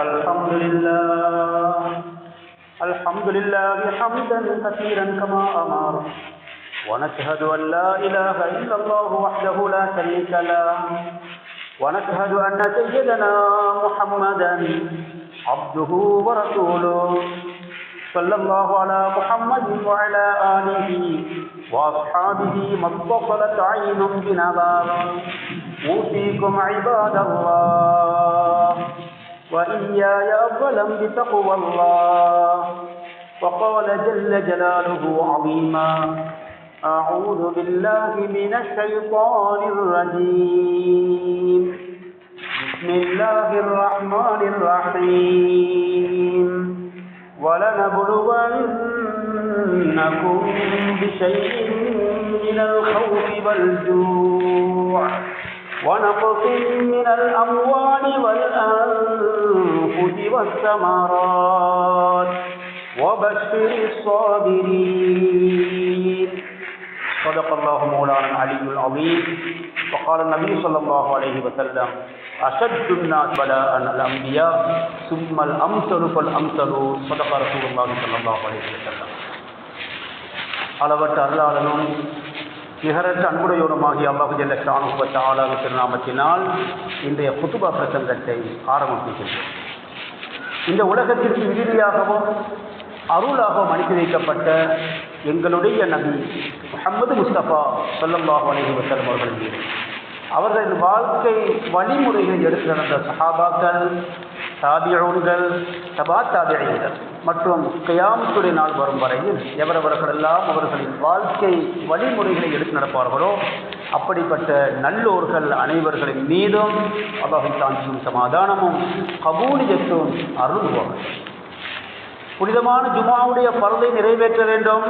الحمد لله الحمد لله حمدا كثيرا كما أمر ونشهد أن لا إله إلا الله وحده لا شريك له ونشهد أن سيدنا محمدا عبده ورسوله صلى الله على محمد وعلى آله وأصحابه ما اتصلت عين بنظر أوصيكم عباد الله وإياي أولا بتقوى الله وقال جل جلاله عظيما أعوذ بالله من الشيطان الرجيم بسم الله الرحمن الرحيم ولنبلونكم بشيء من الخوف والجوع ونقص من الأموال والأنفس والثمرات وبشر الصابرين صدق الله مولانا العلي العظيم وقال النبي صلى الله عليه وسلم أشد الناس بلاء الأنبياء ثم الأمثل فالأمثل صدق رسول الله صلى الله عليه وسلم அளவற்ற அல்லாஹ்வும் நிகரற்ற அன்புடையோனுமாகிய அல்லாஹ் ஜல்ல ஷானுஹு வ தஆலாவின் திருநாமத்தினால் இன்றைய குதுபா பிரசங்கத்தை ஆரம்பிக்கின்றோம். இந்த உலகத்திற்கு விடுதியாகவும் அருளாகவும் அனுப்பி வைக்கப்பட்ட எங்களுடைய நபி முஹம்மது முஸ்தபா ஸல்லல்லாஹு அலைஹி வஸல்லம் அவர்கள் மீது அவர்களின் வாழ்க்கை வழிமுறைகளை எடுத்து நடந்த சஹாபாக்கள், தாபிஊன்கள், தபா தாபிஈன்கள் மற்றும் கியாமத்துடைய நாள் வரும் வரையில் எவரவர்களெல்லாம் அவர்களின் வாழ்க்கை வழிமுறைகளை எடுத்து நடப்பார்களோ அப்படிப்பட்ட நல்லோர்கள் அனைவர்களின் மீதும் அல்லாஹ்வின் சாந்தியும் சமாதானமும் கபூலியத்தும் அருள்வார்கள். புனிதமான ஜுமாவுடைய பரதை நிறைவேற்ற வேண்டும்,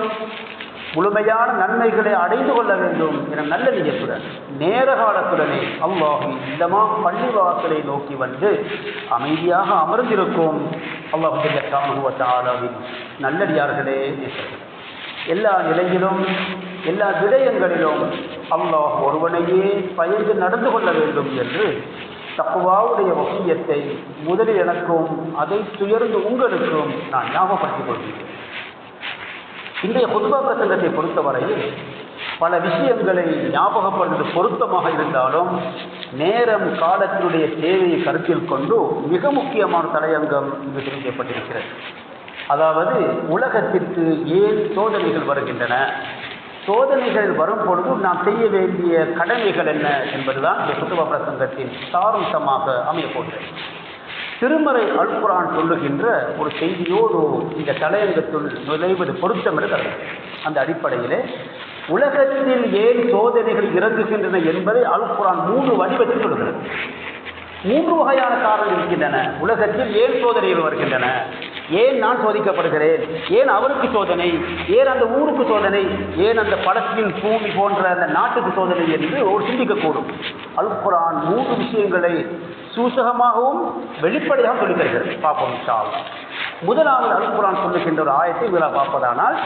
முழுமையான நன்மைகளை அடைந்து கொள்ள வேண்டும் என நல்ல நியத்துடன் நேர காலத்துடனே அல்லாஹ்வின் இல்லமா பள்ளிவாசலை நோக்கி வந்து அமைதியாக அமர்ந்திருக்கும் அல்லாஹ் ஸுப்ஹானஹு வ தஆலாவின் நல்லடியார்களே, எல்லா நிலையிலும் எல்லா விடயங்களிலும் அல்லாஹ் ஒருவனையே பயந்து நடந்து கொள்ள வேண்டும் என்று தக்வாவுடைய வசியத்தை முதலில் எனக்கும் அதை துயர்ந்து உங்களுக்கும் நான் ஞாபகப்படுத்திக் கொள்கிறேன். இன்றைய குத்பா பிரசங்கத்தை பொறுத்தவரையில் பல விஷயங்களை ஞாபகப்படுவது பொருத்தமாக இருந்தாலும் நேரம் காலத்தினுடைய தேவையை கருத்தில் கொண்டு மிக முக்கியமான தலையங்கம் இங்கு தெரிவிக்கப்பட்டிருக்கிறது. அதாவது உலகத்திற்கு ஏன் சோதனைகள் வருகின்றன, சோதனைகள் வரும் பொழுது நாம் செய்ய வேண்டிய கடமைகள் என்ன என்பதுதான் இந்த குத்பா பிரசங்கத்தின் சாரம்சமாக அமையப்போகிறது. திருமறை அல் குர்ஆன் சொல்லுகின்ற ஒரு செய்தியோடு இந்த தலையங்கத்துள் நுழைவது பொருத்தம் இருக்கிறது. அந்த அடிப்படையிலே உலகத்தில் ஏன் சோதனைகள் இறங்குகின்றன என்பதை அல் குர்ஆன் 3 வடிவத்தில் சொல்கிறது. 3 வகையான காரணங்கள் இருக்கின்றன. உலகத்தில் ஏன் சோதனைகள் வருகின்றன, ஏன் நான் சோதிக்கப்படுகிறேன், ஏன் அவருக்கு சோதனை, ஏன் அந்த ஊருக்கு சோதனை, ஏன் அந்த பலஸ்தீன் பூமி போன்ற அந்த நாட்டுக்கு சோதனை என்று ஒரு சிந்திக்கக்கூடும். அல் குர்ஆன் 3 விஷயங்களை சூசகமாகவும் வெளிப்படையாக சொல்லி தருகிறது. பார்ப்போம் இன்ஷா அல்லாஹ். முதலாவது அல் குர்ஆன் சொல்லுகின்ற ஒரு ஆயத்தை முதலாக பார்ப்பதானால்,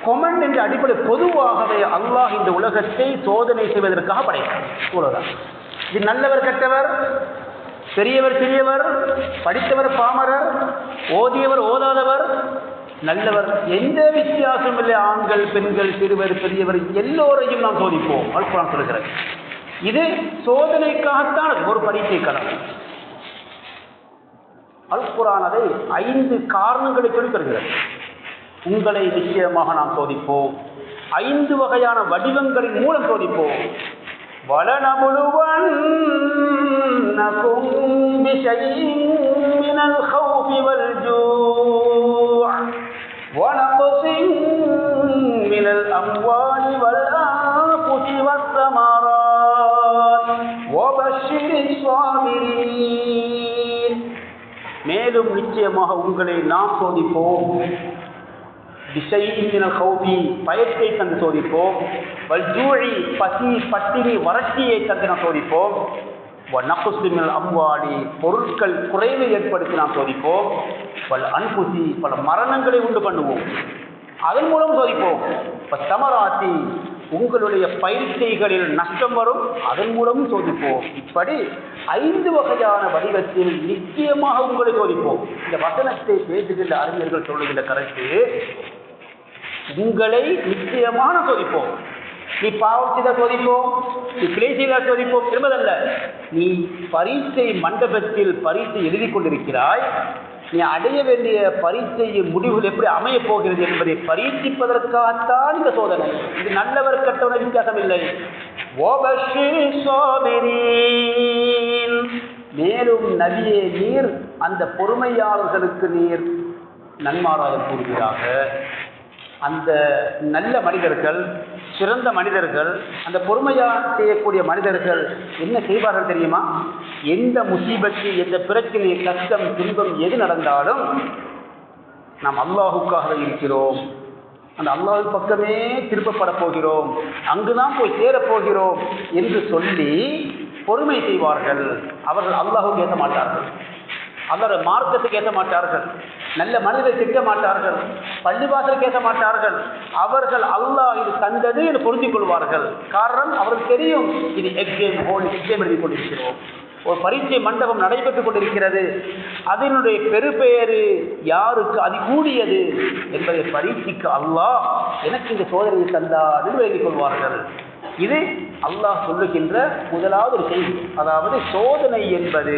கொமெண்ட் என்ற அடிப்படை பொதுவாகவே அல்லாஹ் இந்த உலகத்தை சோதனை செய்வதற்காக படைத்தார். இவ்வளவுதான். இது நல்லவர் கெட்டவர், பெரியவர் சிறியவர், படித்தவர் பாமரர், ஓதியவர் ஓதாதவர், நல்லவர், எந்த வித்தியாசம் இல்லை. ஆண்கள் பெண்கள் சிறுவர் பெரியவர் எல்லோரையும் நாம் சோதிப்போம் அல் குர்ஆன் சொல்கிறது. இது சோதனைக்காகத்தான் ஒரு பரீட்சை களம். அல் குர்ஆன் அதை 5 காரணங்களை சொல்லி தருகிறது. உங்களை நிச்சயமாக நாம் சோதிப்போம், 5 வகையான வடிவங்களின் மூலம் சோதிப்போம். وَلَنَبْلُوَنَّكُمْ بِشَيْءٍ مِّنَ الْخَوْفِ وَالْجُوعِ وَنَقْصٍ مِّنَ الْأَمْوَالِ وَالْأَنفُسِ وَالثَّمَرَاتِ وَبَشِّرِ الصَّابِرِينَ. மேலும் நிச்சயமாக உங்களை நாம் சோதிப்போம். பயத்தை தந்து சோதிப்போம். வல்ஜூஇ பசி பட்டினி வறட்சியை தந்து நாம் சோதிப்போம். வநக்ஸு மினல் அம்வாலி பொருட்கள் குறைவை ஏற்படுத்தி நாம் சோதிப்போம். வல் அன்ஃபுஸி பல மரணங்களை உண்டு பண்ணுவோம், அதன் மூலம் சோதிப்போம். தமராத்தி உங்களுடைய பயிற்சிகளில் நஷ்டம் வரும், அதன் மூலமும் சோதிப்போம். இப்படி 5 வகையான வடிவத்தில் நிச்சயமாக உங்களை சோதிப்போம். இந்த வசனத்தை பேசுகின்ற அறிஞர்கள் சொல்லுகின்ற கருத்து, உங்களை நிச்சயமான சோதிப்போம். நீ பாவம் செய்த சோதிப்போம், நீ பிழை செய்த சோதிப்போம் என்பதல்ல. நீ பரீட்சை மண்டபத்தில் பரீட்சை எழுதி கொண்டிருக்கிறாய், நீ அடைய வேண்டிய பரீட்சையின் முடிவுகள் எப்படி அமையப் போகிறது என்பதை பரீட்சிப்பதற்காகத்தான் இந்த சோதனை. இது நல்லவர் கெட்டவன வித்தியாசம் இல்லை. மேலும் நபியே, நீர் அந்த பொறுமையாளர்களுக்கு நீர் நன்மாராயம் கூறுகிறாக. அந்த நல்ல மனிதர்கள், சிறந்த மனிதர்கள், அந்த பொறுமையாக செய்யக்கூடிய மனிதர்கள் என்ன செய்வார்கள் தெரியுமா? எந்த முசீபத்து, எந்த பிரச்சனை, கஷ்டம், துன்பம் எது நடந்தாலும் நாம் அல்லாஹுக்காக இருக்கிறோம், அந்த அல்லாஹ் பக்கமே திருப்பப்பட போகிறோம், அங்குதான் போய் சேரப்போகிறோம் என்று சொல்லி பொறுமை செய்வார்கள். அவர்கள் அல்லாஹுக்கு ஏற்ற மாட்டார்கள், அவருடைய மார்க்கத்துக்கு ஏற்ற மாட்டார்கள், நல்ல மனிதரை திட்ட மாட்டார்கள், பள்ளிவாசலுக்கு ஏற்ற மாட்டார்கள். அவர்கள் அல்லாஹ் இது தந்தது என்று பொருந்திக் கொள்வார்கள். காரணம், அவருக்கு தெரியும் இது எக்ஸாம் எழுதி கொண்டிருக்கிறோம், ஒரு பரீட்சை மண்டபம் நடைபெற்றுக் கொண்டிருக்கிறது, அதனுடைய பெருபெயரு யாருக்கு அதிகூடியது என்பதை பரீட்சிக்க அல்லாஹ் எனக்கு இந்த சோதனையை தந்தார் என்று எழுதிக் கொள்வார்கள். இது அல்லாஹ் சொல்லுகின்ற முதலாவது ஒரு செய்தி. அதாவது சோதனை என்பது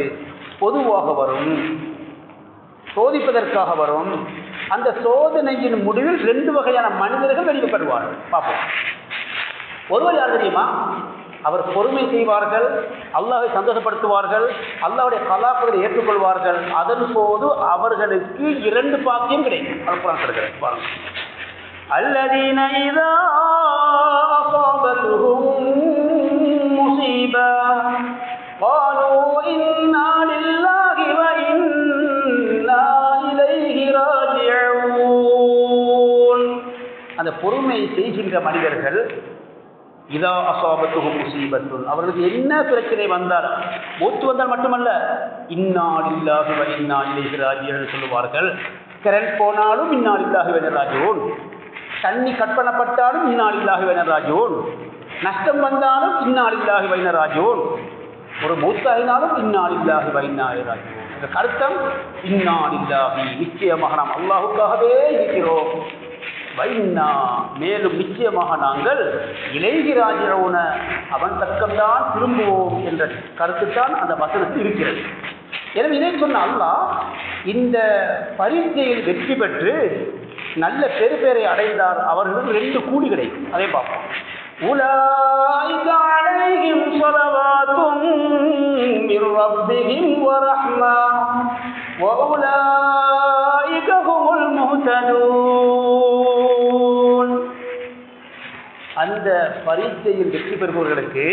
பொதுவாக வரும், சோதிப்பதற்காக வரும். அந்த சோதனையின் முடிவில் 2 வகையான மனிதர்கள் வெளிப்படுவார்கள். பார்ப்போம். ஒருவர் யார் தெரியுமா? அவர் பொறுமை செய்வார்கள், அல்லாஹை சந்தோஷப்படுத்துவார்கள், அல்லாஹ்வுடைய கலாக்களை ஏற்றுக்கொள்வார்கள். அதன் போது அவர்களுக்கு 2 பாக்கியம் கிடைக்கும். அல்குர்ஆன் சொல்கிறது பாருங்க. அல்லதீன இதா அஸாபத்துஹும் முஸீபா قالوا إنا لله وإنا إليه راجعون. அந்த பொறுமை செய்கின்ற மனிதர்கள், இதா அஸாபத்துஹும் முஸீபத்துன், அவர்களுக்கு என்ன பிரச்சனை வந்தால், மூத்து வந்தால் மட்டுமல்ல, இன்னா லில்லாஹி வ இன்னா இலைஹி ராஜிஊன் சொல்லுவார்கள். கரண்ட் போனாலும் இன்னா லில்லாஹி வ இன்னா ராஜிஊன், தண்ணி கட் பண்ணப்பட்டாலும் இன்னா லில்லாஹி வ இன்னா ராஜிஊன், நஷ்டம் வந்தாலும் இன்னா லில்லாஹி வ இன்னா ராஜிஊன், ஒரு மூத்தாயினாலும் இன்னா லில்லாஹி வ இன்னா இலைஹி ராஜிஊன். இதற்கு அர்த்தம் இன்னா லில்லாஹி, நிச்சயமாக நாம் அல்லாஹுக்காகவே இருக்கிறோம், வைன்னா மேலும் நிச்சயமாக நாங்கள் இலைஹி ராஜிஊன, அவன் பக்கம்தான் திரும்புவோம் என்ற கருத்துத்தான் அந்த வசனத்தில் இருக்கிறது. எனவே இதை சொன்ன அல்லாஹ் இந்த பரீட்சையில் வெற்றி பெற்று நல்ல பெருபேரை அடைந்தார் அவர்களுக்கு 2 கூலி கிடைக்கும். அதை பார்ப்போம். உலாயிக அலைஹிம் ஸலவாத்தும் மிர் ரப்பிஹிம் வ ரஹ்மா வ உலாயிக ஹுமுல் முஹ்ததூன். அந்த பரீட்சையில் வெற்றி பெறுபவர்களுக்கு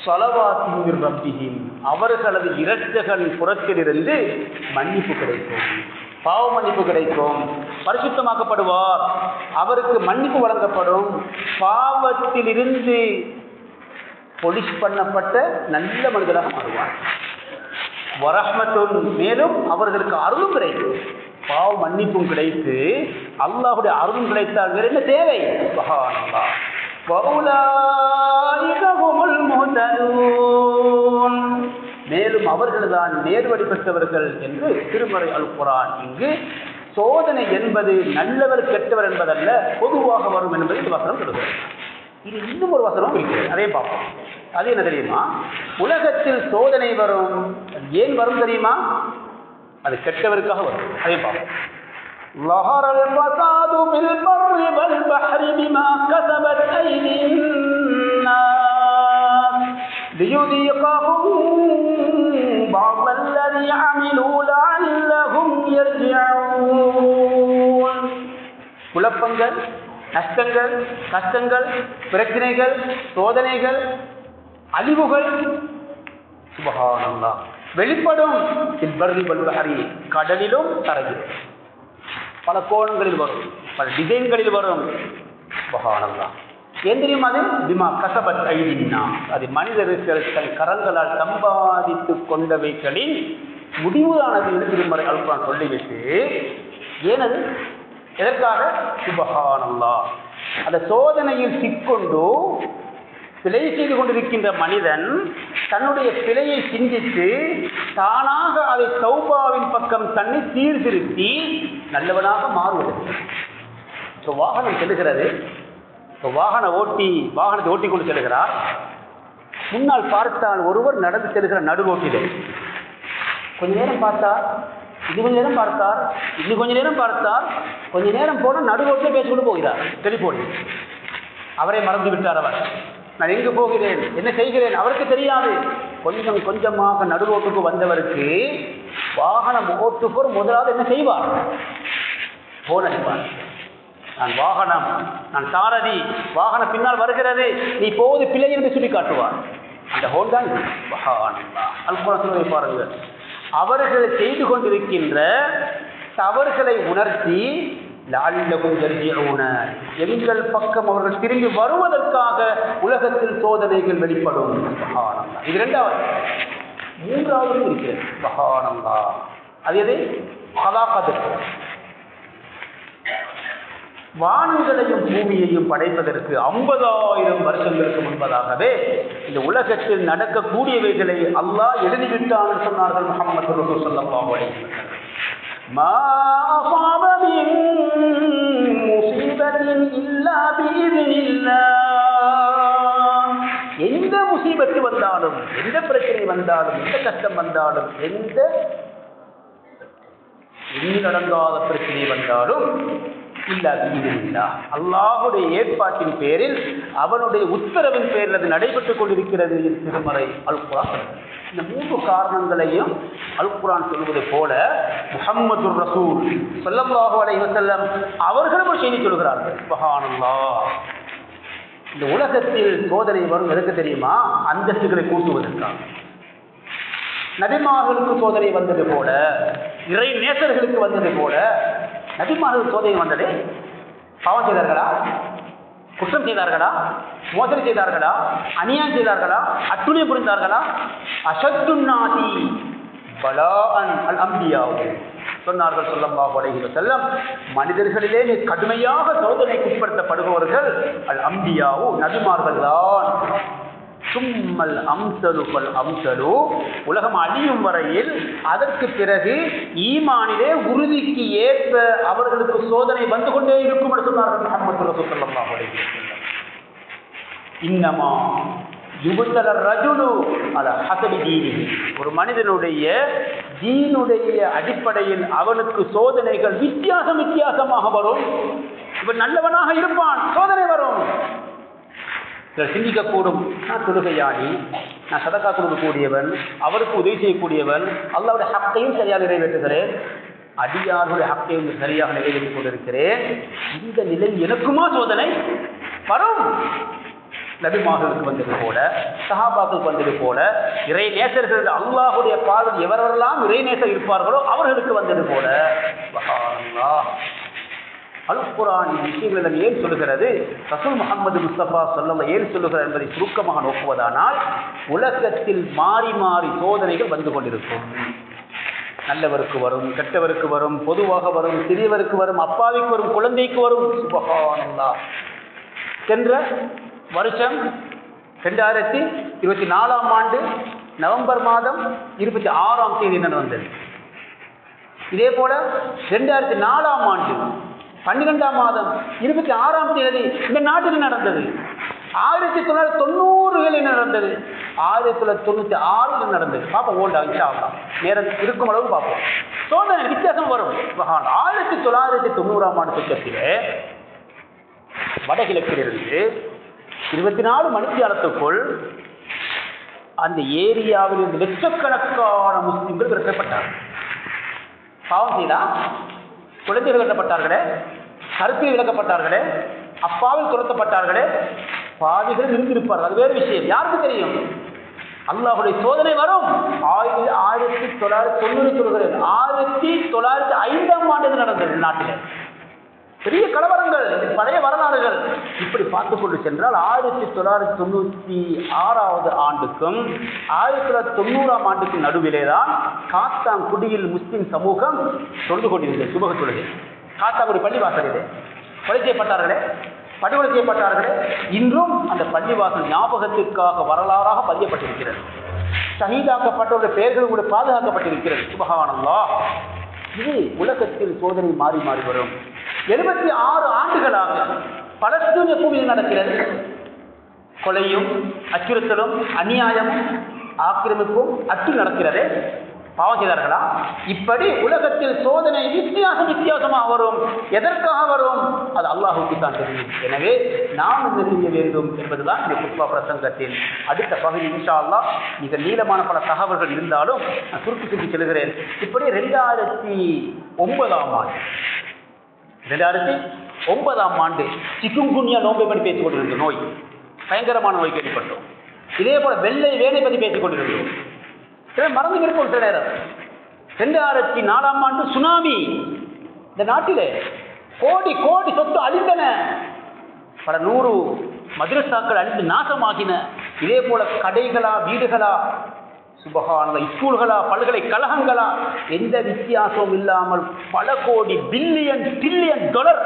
ஸலவாத்தும் மிர் ரப்பிஹிம், அவர்களது இரட்சகனின் புறத்திலிருந்து மன்னிப்பு கிடைக்கும், பாவ மன்னிப்பு கிடைக்கும், பரிசுத்தமாக்கப்படுவார், அவருக்கு மன்னிப்பு வழங்கப்படும், பாவத்திலிருந்து பொலிஷ் பண்ணப்பட்ட நல்ல மனிதராக மாறுவார். வரஹ்மத்துன், மேலும் அவர்களுக்கு அருளும் கிடைக்கும், பாவ மன்னிப்பும் கிடைத்து அல்லாஹ்வுடைய அருளும் கிடைத்தால் வேறு என்ன தேவை? சுப்ஹானல்லாஹ். வஉலாயிக ஹுமுல் முஹ்ததூன், மேலும் அவர்கள்தான் நேர்வழி பெற்றவர்கள் என்று திருமறை அல்குர்ஆன் இங்கு சோதனை என்பது நல்லவர் கெட்டவர் என்பதல்ல, பொதுவாக வரும் என்பதை இந்த வசனம் சொல்கிறது. இது இன்னும் ஒரு வசனம் இருக்கிறது, அதை பார்ப்போம். அது என்ன தெரியுமா? உலகத்தில் சோதனை வரும், ஏன் வரும் தெரியுமா? அது கெட்டவருக்காக வரும். அதை பார்ப்போம். ظهر الفساد في البر والبحر بما كسبت أيدي الناس ليذيقهم بعض الذي عملوا لعلهم يرجعون. குழப்பங்கள், நஷ்டங்கள், கஷ்டங்கள், பிரச்சனைகள், சோதனைகள், அழிவுகள் சுப்ஹானல்லாஹ் வெளிப்படும். பர்ரி வல் பஹரி, கடலிலும் தரையிலும் பல கோணங்களில் வரும், பல டிசைன்களில் வரும். சுப்ஹானல்லாஹ். ஏன் தெரியுமா? அது பிமா கஸபத் ஐதின்னா, அது மனிதர்கள் தன் கரங்களால் சம்பாதித்து கொண்டவைகளின் முடிவுதானது என்று திருமறை அல்குர்ஆன் சொல்லிவிட்டு, ஏனது எதற்காக? சுப்ஹானல்லாஹ். அந்த சோதனையில் சிக்கொண்டு பிழை செய்து கொண்டிருக்கின்ற மனிதன் தன்னுடைய பிழையை சிந்தித்து தானாக அதை தௌபாவின் பக்கம் தன்னை சீர்திருத்தி நல்லவனாக மாறுவதற்கு. இப்போ வாகனம் செல்லுகிறது. இப்போ வாகனத்தை ஓட்டி கொண்டு செல்கிறார். முன்னால் பார்த்தால் ஒருவர் நடந்து செல்கிற நடு ரோட்டிலே கொஞ்ச நேரம் பார்த்தார், இது கொஞ்ச நேரம் பார்த்தார், இன்னும் கொஞ்ச நேரம் பார்த்தார், கொஞ்ச நேரம் போன நடு ரோட்டில் பேசிக்கொண்டு போகிறார் டெலிஃபோனில். அவரை மறந்து விட்டார். அவர் நான் எங்கு போகிறேன், என்ன செய்கிறேன் அவருக்கு தெரியாது. கொஞ்சம் கொஞ்சமாக நடு ரோட்டுக்கு வந்தவருக்கு வாகனம் ஓட்டுப்போர் முதலாவது என்ன செய்வார்? போன் அடிப்பார். நான் வாகனம், நான் சாரதி, வாகனம் பின்னால் வருகிறது, நீ போவது பிள்ளை என்று சொல்லி காட்டுவார். அந்த ஹோன் தான் அல்குர்ஆன் சொல்வதை பாருங்கள். அவர்கள் செய்து கொண்டிருக்கின்ற தவறுகளை உணர்த்தி லஅல்லஹும் யர்ஜிஊன, எங்கள் பக்கம் அவர்கள் திரும்பி வருவதற்காக உலகத்தில் சோதனைகள் வெளிப்படும். சுப்ஹானல்லாஹ். இது இரண்டாவது. மூன்றாவது இருக்கிறது சுப்ஹானல்லாஹ். அது எது? ஹலாகத். வானங்களையும் பூமியையும் படைப்பதற்கு 50,000 வருஷங்களுக்கு முன்பதாகவே இந்த உலகத்தில் நடக்கக்கூடியவைகளை அல்லாஹ் எழுதிவிட்டான் சொன்னார்கள் முஹம்மது ரசூல் ஸல்லல்லாஹு அலைஹி வஸல்லம். மா அஸாப மின் முஸீபத்தின் இல்லா பிஇذنில்லாஹ். எந்த முசீபத்து வந்தாலும், எந்த பிரச்சனை வந்தாலும், எந்த கஷ்டம் வந்தாலும், எந்த நடங்காத பிரச்சனை வந்தாலும் இல்லா பிஇذنில்லாஹ், அல்லாஹ்வுடைய ஏற்பாட்டின் பேரில், அவனுடைய உத்தரவின் பேரில் அது நடைபெற்றுக் கொண்டிருக்கிறது என்று திருமறை அல்குர்ஆன். இந்த மூன்று காரணங்களையும் அல்குர்ஆன் சொல்வது போல முஹம்மது ரசூல் ஸல்லல்லாஹு அலைஹி வஸல்லம் அவர்களும் ஒரு செய்தி சொல்கிறார்கள். சுப்ஹானல்லாஹ். இந்த உலகத்தில் சோதனை வரும் எதற்கு தெரியுமா? அந்தஸ்துகளை கூட்டுவதற்காக. நபிமார்களுக்கு சோதனை வந்தது போல, இறை நேசர்களுக்கு வந்தது போல நபிமார்கள் சோதனை வந்தது. பாவம் செய்தார்களா? குற்றம் செய்தார்களா? மோசடி செய்தார்களா? அநியாயம் செய்தார்களா? அட்டுழியம் புரிந்தார்களா? அஷத்துன்னாசி பலாஅன் அல் அம்பியா சொன்னார்கள் ஸல்லல்லாஹு அலைஹி வஸல்லம். மனிதர்களிலே கடுமையாக சோதனைக்கு உட்படுத்தப்படுபவர்கள் அல் அம்பியாவு, நபிமார்கள் தான். சும்மல் அம்சலு பல் அம்சலு, உலகம் அழியும் வரையில் அதற்கு பிறகு ஈமானிலே உறுதிக்கு ஏற்ப அவர்களுக்கு சோதனை வந்து கொண்டே இருக்கும் என்று சொன்னார்கள் முஹம்மது ரசூல் ஸல்லல்லாஹு அலைஹி வஸல்லம். இன்னமா யுபத்தல ரஜுலு அலா ஹஸபி தீனிஹி, ஒரு மனிதனுடைய தீனுடைய அடிப்படையில் அவனுக்கு சோதனைகள் வித்தியாசமாக வரும். இவன் நல்லவனாக இருப்பான், சோதனை வரும். சிந்திக்கக்கூடும், நான் தொழுகையாளி, நான் சதக்கா கொடுக்கக்கூடியவன், அவருக்கு உதவி செய்யக்கூடியவன், அல்லாஹ்வுடைய ஹக்கையும் சரியாக நிறைவேற்றுகிறேன், அடியார்களுடைய ஹக்கையும் சரியாக நிறைவேற்றிக் கொண்டிருக்கிறேன், இந்த நிலையில் எனக்குமா சோதனை வரும்? நபிமார்களுக்கு வந்தது போல, சஹாபாக்களுக்கு வந்தது போல, இறை நேசர்கள் அல்லாஹ்வுடைய பார்வையில் எவரெல்லாம் இறை நேசர் இருப்பார்களோ அவர்களுக்கு வந்தது போல. சுப்ஹானல்லாஹ். அல்குர்ஆன் விஷயங்களிடம் ஏன் சொல்லுகிறது, ரசூல் முஹம்மது முஸ்தபா ஸல்லல்லாஹு ஏன் சொல்லுகிறார் என்பதை சுருக்கமாக நோக்குவதானால், உலகத்தில் மாறி மாறி சோதனைகள் வந்து கொண்டிருக்கும். நல்லவருக்கு வரும், கெட்டவருக்கு வரும், பொதுவாக வரும், சிறியவருக்கு வரும், அப்பாவிக்கு வரும், குழந்தைக்கு வரும். சுப்ஹானல்லாஹ். சென்ற வருஷம் 2024ஆம் ஆண்டு நவம்பர் மாதம் 26ஆம் தேதி நடந்தது. இதே போல 2004ஆம் ஆண்டு 12ஆம் மாதம் 26ஆம் தேதி இந்த நாட்டில் நடந்தது. 1990களில் நடந்தது, 1996 நடந்தது. பார்ப்போம், ஓல்டா இன்ஷா அல்லாஹ் நேரம் இருக்கும் அளவு பார்ப்போம். சோதனை வித்தியாசம் வரும். 1990ஆம் ஆண்டு சுற்றத்திலே வடகிழக்கிலிருந்து 24 மணித்தியாலத்துக்குள் அந்த ஏரியாவில் இருந்து லட்சக்கணக்கான முஸ்லிம்கள் விரட்டப்பட்டார்கள். பாவம் செய்தா குழந்தைகள் விரட்டப்பட்டார்களே, கருத்தில் விளக்கப்பட்டார்களே, அப்பாவில் துரத்தப்பட்டார்களே, பாவிகள் இருந்திருப்பார்கள். அது வேறு விஷயம், யாருக்கு தெரியும்? அல்லாஹ்வுடைய சோதனை வரும். 1990 சொல்கிறேன், 1905ஆம் ஆண்டு நடந்தது நாட்டில் பெரிய கலவரங்கள், பழைய வரலாறுகள். இப்படி பார்த்துக் கொண்டு சென்றால் 1996ஆவது ஆண்டுக்கும் 1990ஆம் ஆண்டுக்கும் நடுவிலேதான் காத்தாங்குடியில் முஸ்லிம் சமூகம் தொழுது கொண்டிருந்தது சுபஹ் தொழுகை. காத்தாங்குடி பள்ளிவாசலிலே கொலை செய்யப்பட்டார்களே, படுகொலை செய்யப்பட்டார்களே, இன்றும் அந்த பள்ளிவாசல் ஞாபகத்திற்காக வரலாறாக பதியப்பட்டிருக்கிறது. ஷஹீதாக்கப்பட்டவருடைய பெயர்கள் கூட பாதுகாக்கப்பட்டிருக்கிறது. சுப்ஹானல்லாஹ். இது உலகத்தில் சோதனை மாறி மாறி வரும். 76 ஆண்டுகளாக பலஸ்தீன பூமியில் நடக்கிறது. கொலையும் அச்சுறுத்தலும் அநியாயமும் ஆக்கிரமிப்பும் அற்று நடக்கிறது. பாவம் செய்தார்களா? இப்படி உலகத்தில் சோதனை வித்தியாசமாக வரும். எதற்காக வரும்? அது அல்லாஹுக்கு தான் தெரியும். எனவே நாம் என்ன செய்ய வேண்டும் என்பதுதான் இந்த குத்பா பிரசங்கத்தின் அடுத்த பகுதி. இன்ஷா அல்லாஹ் மிக நீளமான பல தகவல்கள் இருந்தாலும் நான் சுருக்கி செல்கிறேன். இப்படி 2009ஆம் ஆண்டு சிக்குன்குன்யா நோன்பை பற்றி பேசிக் கொண்டிருந்த நோய், பயங்கரமான நோய் கேள்விப்பட்டோம். இதே போல வெள்ளை வேலை பற்றி பேசிக் கொண்டிருந்தோம். மறந்து இருக்கும் சில நேரம். 2004ஆம் ஆண்டு சுனாமி, இந்த நாட்டிலே கோடி கோடி சொத்து அழிந்தன, பல 100 மதரசாக்கள் அழிந்து நாசமாகின. இதே போல கடைகளா, வீடுகளா, சுபஹானல்லாஹ், ஸ்கூல்களா, பல்கலைக்கழகங்களா, எந்த வித்தியாசமும் இல்லாமல் பல கோடி பில்லியன் டிரில்லியன் டாலர்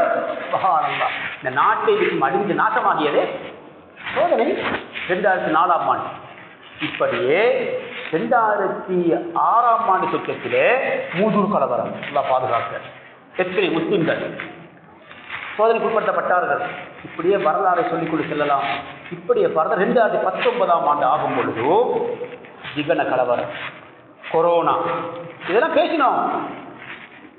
சுபஹானல்லாஹ் இந்த நாட்டை அழிந்து நாசமாகியது சோதனை 2004ஆம் ஆண்டு. இப்படியே 2006ஆம் ஆண்டு சொர்க்கத்திலே மூதூர் கலவரம், எல்லாம் பாதுகாக்க எத்தனை முஸ்லிம்கள் சோதனைக்கு உட்படுத்தப்பட்டார்கள். இப்படியே வரலாறை சொல்லிக்கொண்டு செல்லலாம். இப்படியே பார்த்தா 2019ஆம் ஆண்டு ஆகும் பொழுது ஜிகன கலவரம், கொரோனா, இதெல்லாம் பேசினோம்.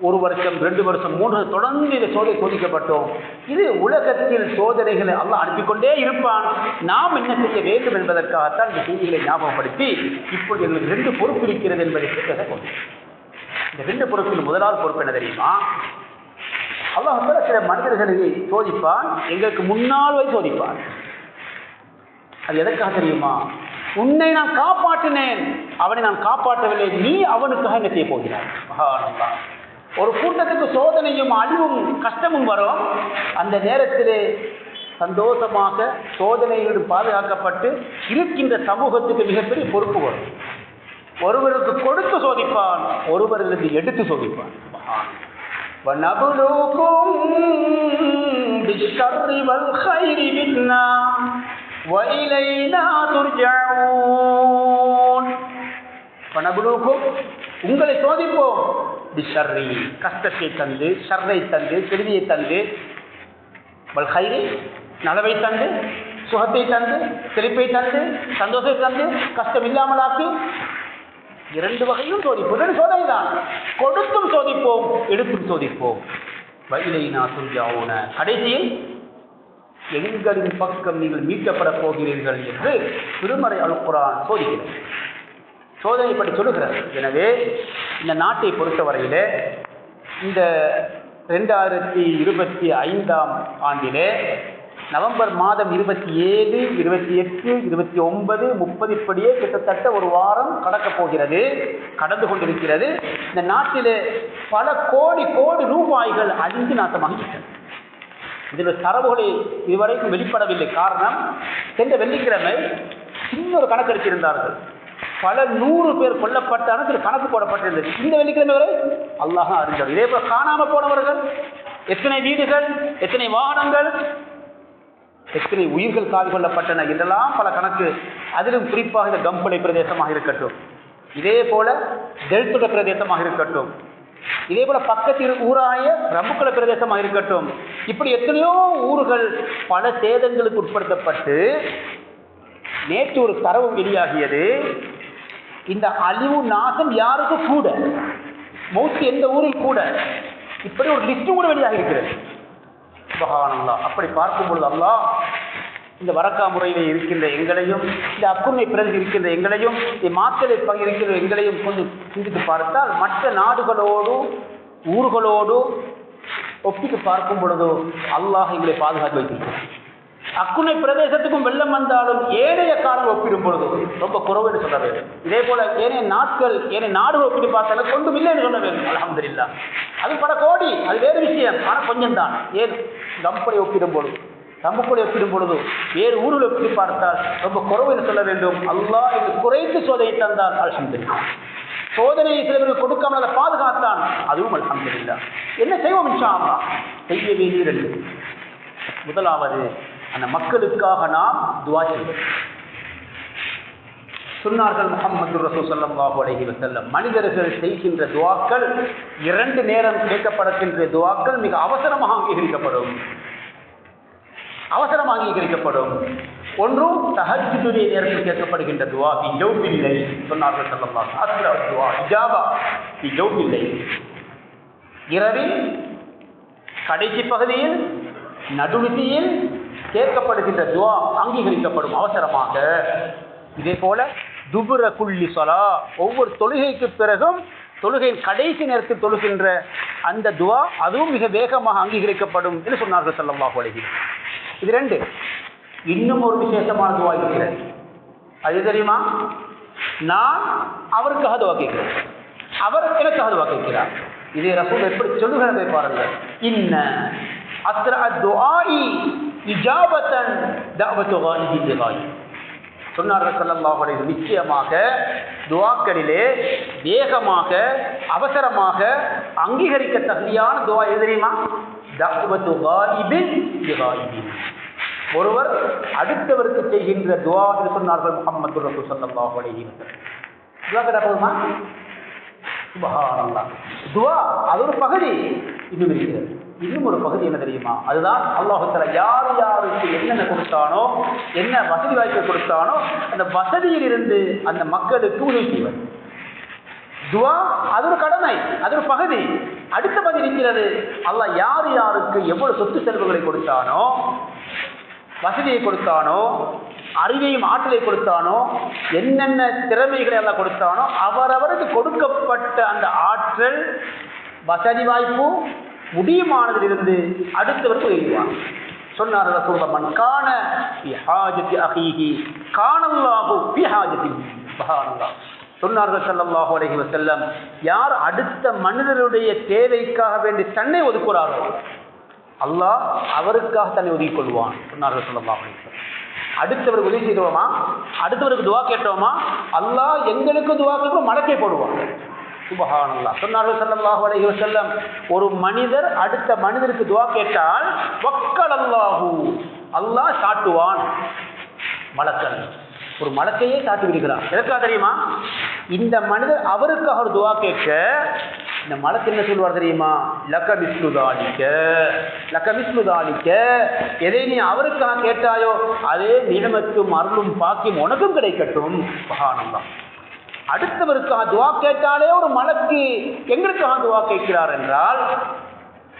1 வருஷம் 2 வருஷம் 3 தொடர்ந்து இதை சோதிக்கப்பட்டோம். இது உலகத்தில் சோதனைகளை அல்லாஹ் அனுப்பிக்கொண்டே இருப்பான். நாம் என்ன செய்ய வேண்டும் என்பதற்காகத்தான் இந்த செய்திகளை ஞாபகப்படுத்தி இப்பொழுது எங்களுக்கு 2 பொறுப்பு இருக்கிறது என்பதை கொண்டு இந்த 2 பொறுப்பில் முதலாவது பொறுப்பு என்ன தெரியுமா? அல்லாஹ் சில மனிதர்களை சோதிப்பான், எங்களுக்கு முன்னால் போய் சோதிப்பான். அது எதற்காக தெரியுமா? உன்னை நான் காப்பாற்றினேன், அவனை நான் காப்பாற்றவில்லை, நீ அவனுக்காக என்ன செய்ய போகிறாய்? சுப்ஹானல்லாஹ். ஒரு கூட்டத்துக்கு சோதனையும் அழிவும் கஷ்டமும் வரும். அந்த நேரத்திலே சந்தோஷமாக சோதனைகளுடன் பாதுகாக்கப்பட்டு இருக்கின்ற சமூகத்துக்கு மிகப்பெரிய பொறுப்பு வரும். ஒருவருக்கு கொடுத்து சோதிப்பான், ஒருவரிலிருந்து எடுத்து சோதிப்பான். வநபுலுகும் பிஷ்ஷர்ரி வல் கைரி பின்னா வஇலைனா துர்ஜஊன். வநபுலுகும், உங்களை சோதிப்போம், பிஷ்ஷர்ரி, கஷ்டத்தை தந்து, ஷர்ரை தந்து, கெடுதியை தந்து, வல் கைரி, நலவை தந்து, சுகத்தை தந்து, செழிப்பை தந்து, சந்தோஷத்தை தந்து, கஷ்டம் இல்லாமலாக்கி, 2 வகையும் சோதிப்போம். 2 சோதனை தான். கொடுத்தும் சோதிப்போம், எடுத்தும் சோதிப்போம். வஇலைனா துர்ஜஊன, கடைசியில் எங்களின் பக்கம் நீங்கள் மீட்கப்பட போகிறீர்கள் என்று திருமறை அல் குர்ஆன் சோதிக்கிறது. சோதனை பற்றி சொல்லுகிறார். எனவே இந்த நாட்டை பொறுத்தவரையிலே இந்த 2025ஆம் ஆண்டிலே நவம்பர் மாதம் 27, 28, 29, 30 இப்படியே கிட்டத்தட்ட 1 வாரம் கடக்கப் போகிறது, கடந்து கொண்டிருக்கிறது. இந்த நாட்டிலே பல கோடி கோடி ரூபாய்கள் அழிந்து நாசமாகிவிட்டன. இதில் தரவுகளை இதுவரைக்கும் வெளிப்படவில்லை. காரணம், சென்ற வெள்ளிக்கிழமை இன்னொரு கணக்கெடுத்திருந்தார்கள். பல 100 பேர் கொல்லப்பட்டாலும் சில கணக்கு போடப்பட்டிருந்தது. இந்த வெள்ளிக்கிழமை வரை அல்லாஹ் அறிந்தவர். இதே போல காணாமல் போனவர்கள் எத்தனை வீடுகள், எத்தனை வாகனங்கள், எத்தனை உயிர்கள் காவு கொள்ளப்பட்டன என்றெல்லாம் பல கணக்கு. அதிலும் குறிப்பாக இந்த கம்பளை பிரதேசமாக இருக்கட்டும், இதே போல டெல்துட பிரதேசமாக இருக்கட்டும், இதே போல பக்கத்தில் ஊராய ரம்புக்குள பிரதேசமாக இருக்கட்டும், இப்படி எத்தனையோ ஊர்கள் பல சேதங்களுக்கு உட்படுத்தப்பட்டு நேற்று ஒரு தரவு வெளியாகியது. இந்த அழிவு நாசம் யாருக்கு கூட, மௌத்து எந்த ஊரில் கூட, இப்படி ஒரு லிஸ்ட் கூட வெளியாக இருக்கிறது. சுப்ஹானல்லாஹ். அப்படி பார்க்கும் பொழுது அல்லாஹ் இந்த வரக்கா முறையில் இருக்கின்ற எங்களையும், இந்த அக்குமை பிறகு இருக்கின்ற எங்களையும், இந்த மாத்தளை பங்கு இருக்கிற எங்களையும் கொஞ்சம் சிந்தித்து பார்த்தால் மற்ற நாடுகளோடு ஊர்களோடு ஒப்பிட்டு பார்க்கும் பொழுது அல்லாஹ் எங்களை பாதுகாத்து வைத்திருக்கிறார். அக்குனை பிரதேசத்துக்கும் வெள்ளம் வந்தாலும் ஏனைய காலம் ஒப்பிடும் பொழுது ரொம்ப குறைவு என்று சொல்ல வேண்டும். இதே போல ஏனைய நாட்கள், ஏனைய நாடுகள் ஒப்பிட்டு பார்த்தாலும் கொண்டும் இல்லை என்று சொல்ல வேண்டும். அல்ஹம்துலில்லாஹ். அது பல கோடி, அது வேறு விஷயம். ஆனால் கொஞ்சம் தான். ஏன் கம்பளை ஒப்பிடும் பொழுது, தம்புக்குளை ஒப்பிடும் பொழுது, வேறு ஊரில் ஒப்பிட்டு பார்த்தால் ரொம்ப குறைவு என்று சொல்ல வேண்டும். அல்லாஹ் இது குறைத்து சோதனை தந்தால் அல்ஹம்துலில்லாஹ். சோதனையை சிலருக்கு கொடுக்காமல் அதை பாதுகாத்தான், அதுவும் அல்ஹம்துலில்லாஹ். என்ன செய்வோம் இன்ஷா அல்லாஹ்? செய்ய வேண்டியது முதலாவது அந்த மக்களுக்காக நாம் துஆ செய்வோம். சொன்னார்கள் முஹம்மது ரசூல் ஸல்லல்லாஹு அலைஹி வஸல்லம், மனிதர்கள் செய்கின்ற துஆக்கள் 2 நேரம் கேட்கப்படுகின்ற துஆக்கள் மிக அவசரமாக அங்கீகரிக்கப்படும். ஒன்று தஹஜ்ஜுடைய நேரத்தில் கேட்கப்படுகின்ற துஆ ஃபி ஜௌஃபில் லைல். சொன்னார்கள் ஸல்லல்லாஹு அலைஹி வஸல்லம், அஸ்ரா துஆ இஜாபா ஃபி ஜௌஃபில் லைல். இரவின் கடைசி பகுதியில் நடுநிசியில் கேட்கப்படுகின்ற துஆ அங்கீகரிக்கப்படும் அவசரமாக. இதே போல துபுர குல்லி ஸலா, ஒவ்வொரு தொழுகைக்கு பிறகும் தொழுகையின் கடைசி நேரத்தில் தொழுகின்ற அந்த துஆ அதுவும் மிக வேகமாக அங்கீகரிக்கப்படும் என்று சொன்னார்கள் ஸல்லல்லாஹு அலைஹி வஸல்லம். இது 2. இன்னும் ஒரு விசேஷமான துஆ இருக்கிறது. அது தெரியுமா? நான் அவருக்காக துஆ கேட்கிறேன், அவர் எனக்காக துஆ கேட்கிறார். இதே ரசூல் எப்படி சொல்லுகிறதை பாருங்கள். இன்ன அஸ்ரஅ துஆஇ இஜாபத்தன் தஅவத்து காயிபி லிகாயி. சொன்னார்கள் ஸல்லல்லாஹு அலைஹி வஸல்லம், நிச்சயமாக துஆக்களிலே வேகமாக அவசரமாக அங்கீகரிக்க தகுதியான துஆ எது தெரியுமா? தஅவத்து காயிபி லிகாயி. ஒருவர் அடுத்தவருக்கு செய்கின்ற துஆ என்று சொன்னார்கள் முஹம்மது ரசூல் ஸல்லல்லாஹு அலைஹி வஸல்லம். துஆ கேட்போமா? சுப்ஹானல்லாஹ். துஆ அது ஒரு பகுதி. இன்னும் இருக்கிறது. இன்னும் ஒரு பகுதி என்ன தெரியுமா? அதுதான் அல்லாஹ் தஆலா யார் யாருக்கு என்னென்ன கொடுத்தானோ, என்ன வசதி வாய்ப்பு கொடுத்தானோ அந்த வசதியில் இருந்து அந்த மக்களுக்கு உதவி செய்வது. துஆ அது ஒரு கடமை, அது ஒரு பகுதி. அடுத்த பகுதி இருக்கிறது. அல்லாஹ் யார் யாருக்கு எவ்வளவு சொத்து செல்வங்களை கொடுத்தானோ, வசதியை கொடுத்தானோ, அறிவையும் ஆற்றலை கொடுத்தானோ, என்னென்ன திறமைகளை எல்லாம் கொடுத்தானோ அவரவருக்கு கொடுக்கப்பட்ட அந்த ஆற்றல் வசதி வாய்ப்பு முடியுமானதிலிருந்து அடுத்தவருக்கு உதவுவார். சொன்னார் ரசூலுல்லாஹ், மன் கான ஃபி ஹாஜதி அஹீஹி கானல்லாஹு ஃபி ஹாஜதிஹி. சுப்ஹானல்லாஹ். சொன்னார்கள் ஸல்லல்லாஹு அலைஹி வஸல்லம், யார் அடுத்த மனிதருடைய தேவைக்காக வேண்டி தன்னை ஒதுக்குறாரோ அல்லாஹ் அவருக்காக தன்னை ஒதுக்கிக் கொள்வான். சொன்னார்கள் ஸல்லல்லாஹு அலைஹி வஸல்லம். அடுத்தவருக்கு உதவி செய்தோமா, அடுத்தவருக்கு துஆ கேட்டோமா, அல்லாஹ் எங்களுக்கு துஆ கேட்க மலக்கை போடுவான். சுப்ஹானல்லாஹ். சொன்னார்கள் ஸல்லல்லாஹு அலைஹி வஸல்லம், ஒரு மனிதர் அடுத்த மனிதருக்கு துஆ கேட்டால் வக்கலல்லாஹு, அல்லாஹ் சாட்டுவான். மலக்கல் ஒரு மலக்கையே சாட்டி விடுகிறார். எதற்காக தெரியுமா? இந்த மனிதர் அவருக்காக ஒரு துஆ கேட்க இந்த மலக்கு என்ன சொல்வார் தெரியுமா? லக மிஸ்லு தாலிக, லக மிஸ்லு தாலிக. எதை நீ அவருக்காக கேட்டாயோ அதே நியமத்தும் அருளும் பாக்கியம் உனக்கும் கிடைக்கட்டும். சுப்ஹானல்லாஹ். அடுத்தவருக்காக துஆ கேட்டாலே ஒரு மலக்கு எங்களுக்காக துஆ கேட்கிறார் என்றால்,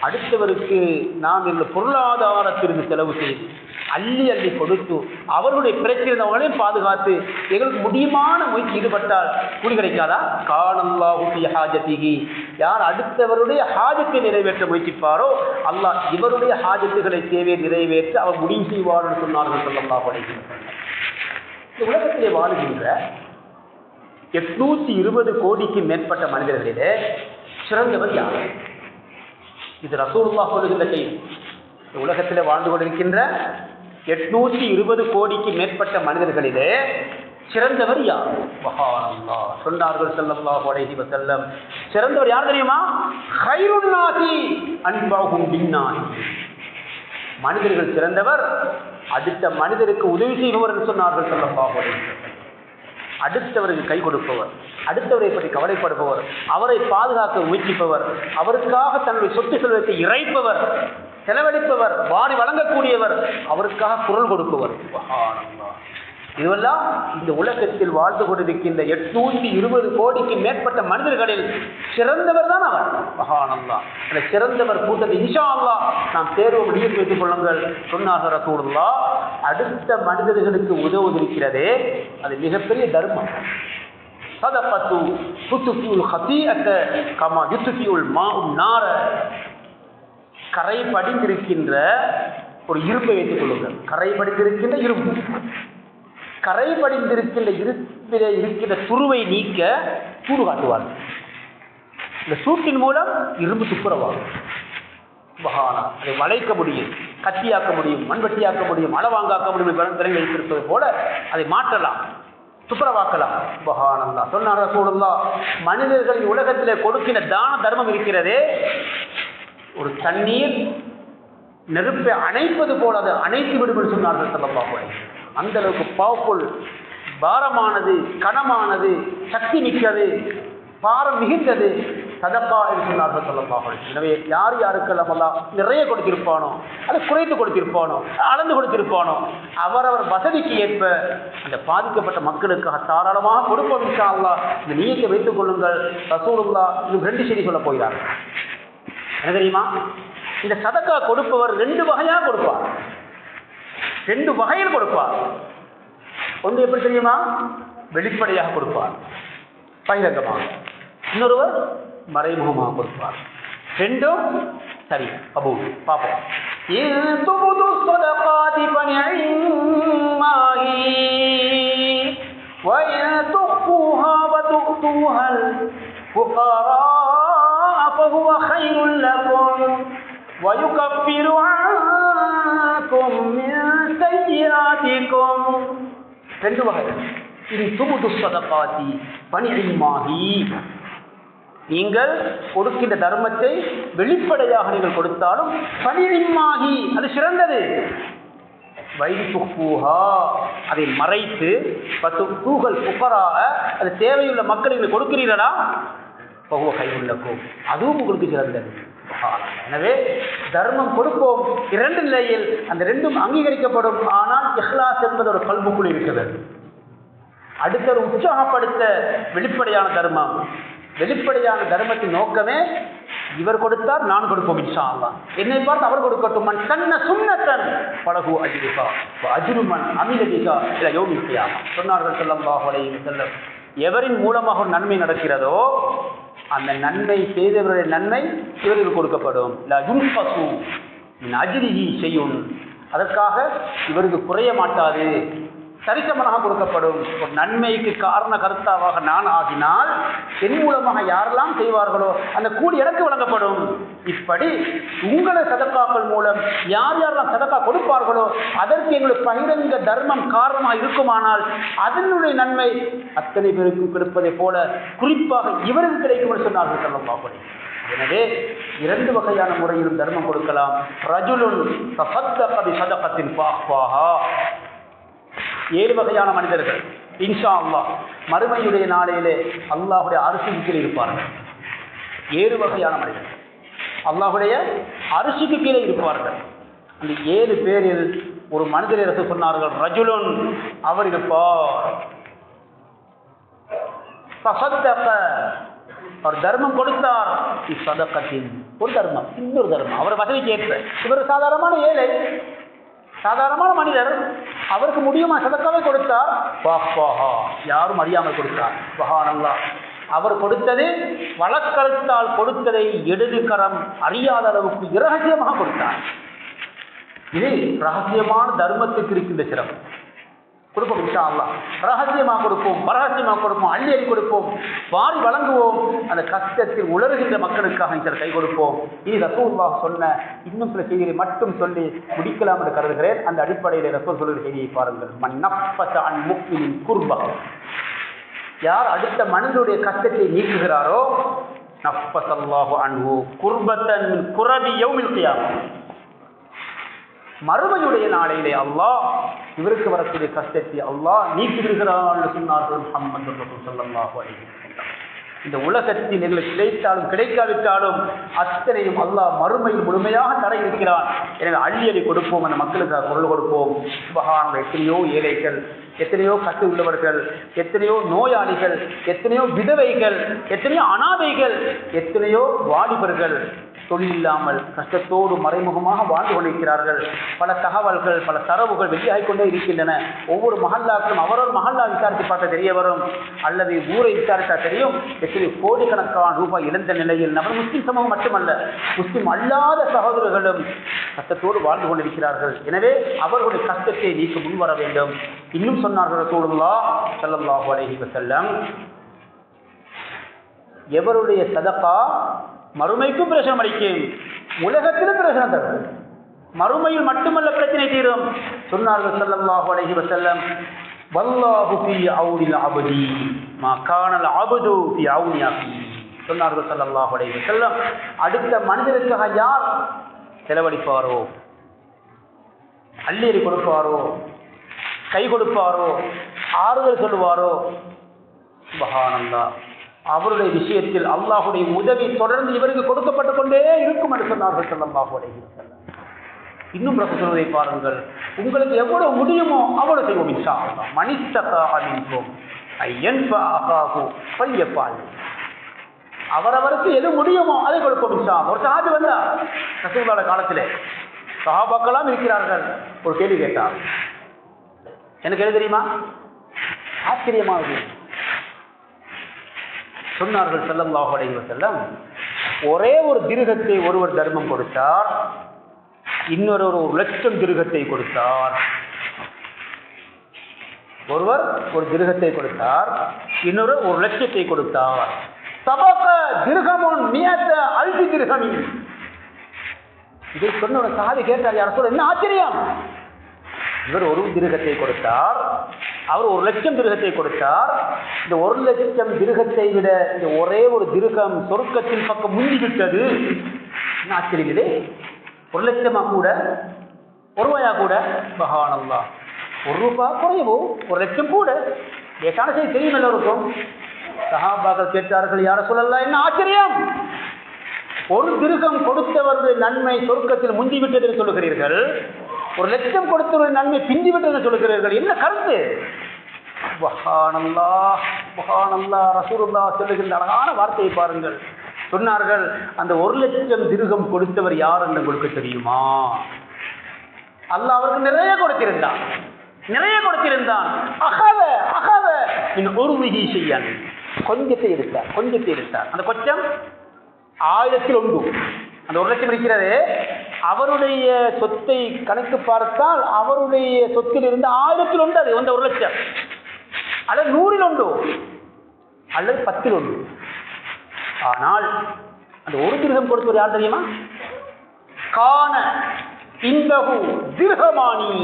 அடுத்தவருக்கு நாம் இந்த பொருளாதாரத்திற்கு செலவு செய்து அள்ளி அள்ளி கொடுத்து அவர்களுடைய பிரச்சனைகளையும் பாதுகாத்து எங்களுக்கு முடியுமான முயற்சி ஈடுபட்டால் கூலி கிடைக்காதா? கானல்லாஹு ஃபீ ஹாஜதிஹி. யார் அடுத்தவருடைய ஹாஜத்தை நிறைவேற்ற முயற்சிப்பாரோ அல்லாஹ் இவருடைய ஹாஜத்துகளை தேவையை நிறைவேற்ற அவர் முடிவு செய்வார் என்று சொன்னார்கள் ஸல்லல்லாஹு அலைஹி வஸல்லம். இந்த உலகத்திலே வாழுகின்ற 820 கோடிக்கு மேற்பட்ட மனிதர்களிலே சிறந்தவர் யார்? இது ரசூலுல்லாஹ் சொல்லுகின்ற செய்தி. உலகத்தில் வாழ்ந்து கொண்டிருக்கின்ற 820 கோடிக்கு மேற்பட்ட மனிதர்களிலே சிறந்தவர் யார்? சுப்ஹானல்லாஹ். சொன்னார்கள் ஸல்லல்லாஹு அலைஹி வஸல்லம், சிறந்தவர் யார் தெரியுமா? கைருன் நாஸி அன்ஃபஉஹும் பின்னாஸ். மனிதர்கள் சிறந்தவர் அடுத்த மனிதருக்கு உதவி செய்பவர் என்று சொன்னார்கள் ஸல்லல்லாஹு அலைஹி வஸல்லம். அடுத்தவருக்கு கை கொடுப்பவர், அடுத்தவரை பற்றி கவலைப்படுபவர், அவரை பாதுகாக்க முயற்சிப்பவர், அவருக்காக தன்னுடைய சொத்து செல்வத்தை இறைப்பவர், செலவழிப்பவர், வாரி வழங்கக்கூடியவர், அவருக்காக குரல் கொடுப்பவர். இதுவெல்லாம் இந்த உலகத்தில் வாழ்ந்து கொண்டிருக்கின்ற 820 கோடிக்கு மேற்பட்ட மனிதர்களில் சிறந்தவர் தான் அவர். சுப்ஹானல்லாஹ். அந்த சிறந்தவர் கூட்டத்தை இன்ஷா அல்லாஹ் நாம் தேர்வு முடிவு வைத்துக் கொள்ளுங்கள். சொன்னார்கள் ரசூலுல்லாஹ், அடுத்த மனிதர்களுக்கு உதவுவதற்கிறதே அது மிகப்பெரிய தர்மம். சதகத்து துத்ஃபியுல் ஹதீஅத கமா யுத்ஃபியுல் மாஉ நார. கரை படிந்திருக்கின்ற ஒரு இரும்பை வைத்துக் கொள்ளுங்கள். கரை படிந்திருக்கின்ற இரும்பு, கரை படிந்திருக்கின்ற இருப்பிலே இருக்கின்ற துருவை நீக்க சூடு காட்டுவார்கள். இந்த சூட்டின் மூலம் இரும்பு துப்புரவாகும். அதை வளைக்க முடியும், கத்தியாக்க முடியும், மண்வெட்டியாக்க முடியும், அளவாங்காக்க முடியும். திறன் வைத்திருப்பது போல அதை மாற்றலாம், துப்புரவாக்கலாம். சுப்ஹானல்லாஹ். சொன்னார் ரசூலுல்லாஹ், மனிதர்களின் உலகத்திலே கொடுக்கின்ற தான தர்மம் இருக்கிறதே, ஒரு தண்ணீர் நெருப்பை அணைப்பது போல அது அணைத்து விடும் சொன்னார்கள் ஸல்லல்லாஹு அலைஹி வஸல்லம். அந்த அளவுக்கு பவர்ஃபுல், பாரமானது, கனமானது, சக்தி மிக்கது, பாரம் மிகுந்தது சதகா என்று சொன்னார்கள் ஸல்லல்லாஹு அலைஹி வஸல்லம். எனவே யார் யாருக்கெல்லாம் அல்லாஹ் நிறைய கொடுத்திருப்பானோ, அதை குறைத்து கொடுத்திருப்பானோ, அளந்து கொடுத்திருப்பானோ, அவரவர் வசதிக்கு ஏற்ப அந்த பாதிக்கப்பட்ட மக்களுக்காக தாராளமாக கொடுப்போம் இன்ஷா அல்லாஹ். இந்த நியத்தை வைத்துக் கொள்ளுங்கள். ரசூலுல்லாஹ் இன்னும் 2 செய்தி சொல்ல போகிறார். என்ன தெரியுமா? இந்த சதகா கொடுப்பவர் 2 வகையாக கொடுப்பார். 2 வகையில் கொடுப்பார். ஒன்று எப்படி தெரியுமா? வெளிப்படையாக கொடுப்பார், பகிரங்கமாக. இன்னொருவர் மறைமுகமாக கொடுப்பார். 2ம் சரி கபூல். பார்ப்போம். وَيُكَفِّرُ عَنكُم مِّن سَيِّئَاتِكُمْ. 2 வகை. இன் துபுது ஸதகாத்தி பனிஇமாஹி. நீங்கள் கொடுக்கின்ற தர்மத்தை வெளிப்படையாக நீங்கள் கொடுத்தாலும் பனிஇமாஹி அது சிறந்தது. வைதுஹா அதை மறைத்து பத்துகள் புகரா அது தேவையுள்ள மக்களுக்கு கொடுக்கிறீர்களா? பகுவ கையுள்ளக்கும் அதுவும் உங்களுக்கு சிறந்தது. எனவே தர்மம் கொடுப்போம் 2 நிலையில், அந்த 2ம் அங்கீகரிக்கப்படும். ஆனால் இஹ்லாஸ் என்பது ஒரு கல்புக்குள் இருக்கிறது. அடுத்த உற்சாகப்படுத்த வெளிப்படையான தர்மம். வெளிப்படையான தர்மத்தின் நோக்கமே இவர் கொடுத்தார் நான் கொடுப்போம் இன்ஷா அல்லாஹ். என்னை பார்த்து அவர் கொடுக்கட்டும். மன் சன்ன சுன்னத்தன் பலகு அஜ்ருஹா வ அஜ்ரு மன் அமில பிஹா இலா யௌமில் கியாமah. சொன்னார்கள் ஸல்லல்லாஹு அலைஹி வஸல்லம், எவரின் மூலமாக ஒரு நன்மை நடக்கிறதோ அந்த நன்மை செய்தவருடைய நன்மை இவருக்கு கொடுக்கப்படும். லா யுன்ஃபஸு மின் அஜ்ரிஹி ஷைஉன். அதற்காக இவருக்கு குறைய மாட்டாது, சரிசமனாக கொடுக்கப்படும். ஒரு நன்மைக்கு காரண கர்த்தாவாக நான் ஆகினால் என் மூலமாக யாரெல்லாம் செய்வார்களோ அந்த கூலி எனக்கு வழங்கப்படும். இப்படி உங்களை சதக்காக்கள் மூலம் யார் யாரெல்லாம் சதக்கா கொடுப்பார்களோ அதற்கு எங்களுக்கு பகிரங்க தர்மம் காரணமாக இருக்குமானால் அதனுடைய நன்மை அத்தனை பேருக்கும் கொடுப்பதை போல குறிப்பாக இவருக்கு கிடைக்கும் என்று சொன்னார்கள் ஸல்லல்லாஹு அலைஹி வஸல்லம். எனவே 2 வகையான முறையிலும் தர்மம் கொடுக்கலாம். ரஜுலுன் தஸத்தக பி ஸதகத்தின் ஃபஅஹ்ஃபாஹா. 7 வகையான மனிதர்கள் இன்ஷா அல்லாஹ் மறுமையுடைய நாளையிலே அல்லாஹுடைய அரிசிக்கு கீழே இருப்பார்கள். 7 வகையான மனிதர்கள் அல்லாஹுடைய அரிசிக்கு கீழே இருப்பார்கள். அந்த 7 பேரில் ஒரு மனிதரை ரசூல் சொன்னார்கள், ரஜுலுன் அவர் இருப்பார், தஸத்தக அவர் தர்மம் கொடுத்தார், இஸ்ஸதகத்தின் ஒரு தர்மம், இன்னொரு தர்மம் அவர் வசதிக்கு ஏற்ப. இவர் சாதாரணமான ஏழை, சாதாரணமான மனிதர், அவருக்கு முடியுமா சதக்காவே கொடுத்தார், யாரும் அறியாமல் கொடுத்தார். சுப்ஹானல்லாஹ். அவர் கொடுத்தது வழக்கத்தால் கொடுத்ததை இடது கரம் அறியாத அளவுக்கு இரகசியமாக கொடுத்தார். இது ரகசியமான தர்மத்துக்கு இருக்கின்ற சிறப்பு. கொடுப்போம் இன்ஷா அல்லாஹ். ரகசியமாக கொடுப்போம், பரகசியமாக கொடுப்போம், அள்ளி அள்ளி கொடுப்போம், வாரி வழங்குவோம். அந்த கஷ்டத்தில் உலர்கின்ற மக்களுக்காக இந்த கை கொடுப்போம். இது ரசூலுல்லாஹ் சொன்ன இன்னும் சில செய்திகளை மட்டும் சொல்லி முடிக்கலாம் என்று கருதுகிறேன். அந்த அடிப்படையில் ரசூல் சொல்லுகிற செய்தியை பாருங்கள். மன் நஃபஸ அன் முஃமினின் குர்பா. யார் அடுத்த மனிதனுடைய கஷ்டத்தை நீக்குகிறாரோ நஃபஸல்லாஹு அன்ஹு குர்பத்தன் மின் குரபி யௌமில் கியாமah. மறுமையுடைய நாளையிலே அல்லாஹ் இவருக்கு வரக்கூடிய கஷ்டத்தை அல்லாஹ் நீக்கி விடுகிறான் என்று சொன்னார்கள் முஹம்மது ரசூல் ஸல்லல்லாஹு அலைஹி வஸல்லம். இந்த உலகத்தில் எங்களுக்கு கிடைத்தாலும் கிடைக்காவிட்டாலும் அத்தனையும் அல்லாஹ் மறுமையில் முழுமையாக தர இருக்கிறான். எனவே அள்ளி அள்ளி கொடுப்போம், அந்த மக்களுக்காக குரல் கொடுப்போம். சுபஹானல்லாஹ். எத்தனையோ ஏழைகள், எத்தனையோ கஷ்ட உள்ளவர்கள், எத்தனையோ நோயாளிகள், எத்தனையோ விதவைகள், எத்தனையோ அனாதைகள், எத்தனையோ வாலிபர்கள் தொழில் இல்லாமல் கஷ்டத்தோடு மறைமுகமாக வாழ்ந்து கொண்டிருக்கிறார்கள். பல தகவல்கள், பல தரவுகள் வெளியாகிக் கொண்டே இருக்கின்றன. ஒவ்வொரு மஹல்லாக்களும் அவரவர் மஹல்லா விசாரித்து பார்க்க தெரிய வரும், அல்லது ஊரை விசாரித்தா தெரியும். எத்தனை கோடிக்கணக்கான ரூபாய் இழந்த நிலையில் நம்ம முஸ்லிம் சமூகம் மட்டுமல்ல, முஸ்லிம் அல்லாத சகோதரர்களும் கஷ்டத்தோடு வாழ்ந்து கொண்டிருக்கிறார்கள். எனவே அவர்களுடைய கஷ்டத்தை நீக்க முன் வர வேண்டும். இன்னும் சொன்னார்கள் ரசூலுல்லாஹ் ஸல்லல்லாஹு அலைஹி வஸல்லம், எவருடைய சதகா மறுமைக்கும் பிரச்சனை அளிக்கும், உலகத்திலும் பிரச்சனை தரும். மறுமையில் மட்டுமல்ல பிரச்சனை தீரும். சொன்னார்கள் ஸல்லல்லாஹு அலைஹி வஸல்லம், வல்லாஹு ஃபீ அவுனில் அப்தி மா கானல் அப்து ஃபீ அவுனி அஹி. சொன்னார்கள் ஸல்லல்லாஹு அலைஹி வஸல்லம், அடுத்த மனிதருக்காக யார் செலவழிப்பாரோ, அள்ளி கொடுப்பாரோ, கை கொடுப்பாரோ, ஆறுதல் சொல்லுவாரோ, சுப்ஹானல்லாஹ், அவருடைய விஷயத்தில் அல்லாஹுடைய உதவி தொடர்ந்து இவருக்கு கொடுக்கப்பட்டு கொண்டே இருக்கும் என்று சொன்னார்கள் ஸல்லல்லாஹு அலைஹி வஸல்லம். இன்னும் சொல்வதை பாருங்கள், உங்களுக்கு எவ்வளவு முடியுமோ அவ்வளவு செய்வோம் இன்ஷா அல்லாஹ். மனித்தகா மின்கும் ஐயன்ஃபா அகாஹு ஃபல்யஃபால். அவரவருக்கு எது முடியுமோ அதை கொடுப்போம் இன்ஷா அல்லாஹ். ஒரு சஹாபி வந்தா ரசூலுல்லாஹ் காலத்திலே, சஹாபாக்கெல்லாம் இருக்கிறார்கள், ஒரு கேள்வி கேட்டார். எனக்கு எது தெரியுமா? ஆச்சரியமானது. சொன்னார்கள் ஸல்லல்லாஹு அலைஹி வஸல்லம், ஒரே ஒரு திர்ஹத்தை ஒருவர் தர்மம் கொடுத்தார், இன்னொரு ஒரு லட்சம் திர்ஹத்தை கொடுத்தார். ஒருவர் ஒரு திர்ஹத்தை கொடுத்தார், இன்னொரு ஒரு லட்சத்தை கொடுத்தார். சபக திர்ஹமுன் மியத அல்ஃபி திர்ஹமின். இதை சொன்ன ஒரு சஹாபி கேட்டார், யா ரசூலல்லாஹ், என்ன ஆச்சரியம்! இவர் ஒரு திர்ஹத்தை கொடுத்தார், அவர் ஒரு லட்சம் திர்ஹத்தை கொடுத்தார். இந்த ஒரு லட்சம் திர்ஹத்தை விட இந்த ஒரே ஒரு திர்ஹம் சொர்க்கத்தின் பக்கம் முந்திவிட்டது. என்ன ஆச்சரியம் இது! ஒரு லட்சமா கூட, ஒரு ரூபாயா கூட, சுப்ஹானல்லாஹ், ஒரு ரூபாய் குறையவோ ஒரு லட்சம் கூட, லேசான செய்தி தெரியும் எல்லோருக்கும். சஹாபாக்கள் கேட்டார்கள், யா ரசூலல்லாஹ், என்ன ஆச்சரியம்! ஒரு திர்ஹம் கொடுத்தவருடைய நன்மை சொர்க்கத்தில் முந்திவிட்டது என்று சொல்லுகிறீர்கள், ஒரு லட்சம் கொடுத்தவருடைய நன்மை பிந்திவிட்டது என்று சொல்லுகிறீர்கள், என்ன கருத்து? சுப்ஹானல்லாஹ், சுப்ஹானல்லாஹ், ரசூலுல்லாஹ் சொல்லுகின்ற அழகான வார்த்தையை பாருங்கள். சொன்னார்கள், அந்த ஒரு லட்சம் திர்ஹம் கொடுத்தவர் யார் என்று உங்களுக்கு தெரியுமா? அல்லாஹ் அவருக்கு நிறைய கொடுத்திருந்தான், நிறைய கொடுத்திருந்தான். அகவ அகவ இன்னும் ஒரு விதி செய்ய கொஞ்சத்தை எடுத்தார், கொஞ்சத்தை எடுத்தார். அந்த கொஞ்சம் 1000 அந்த ஒரு லட்சம் இருக்கிறது, அவருடைய சொத்தை கணக்கு பார்த்தால் அவருடைய சொத்தில் இருந்து 1000 அது அந்த ஒரு லட்சம், அல்லது 100 அல்லது 10. ஆனால் அந்த ஒரு திர்ஹம் கொடுத்தவர் யார் தெரியுமா? கான இந்தஹு திர்ஹமானி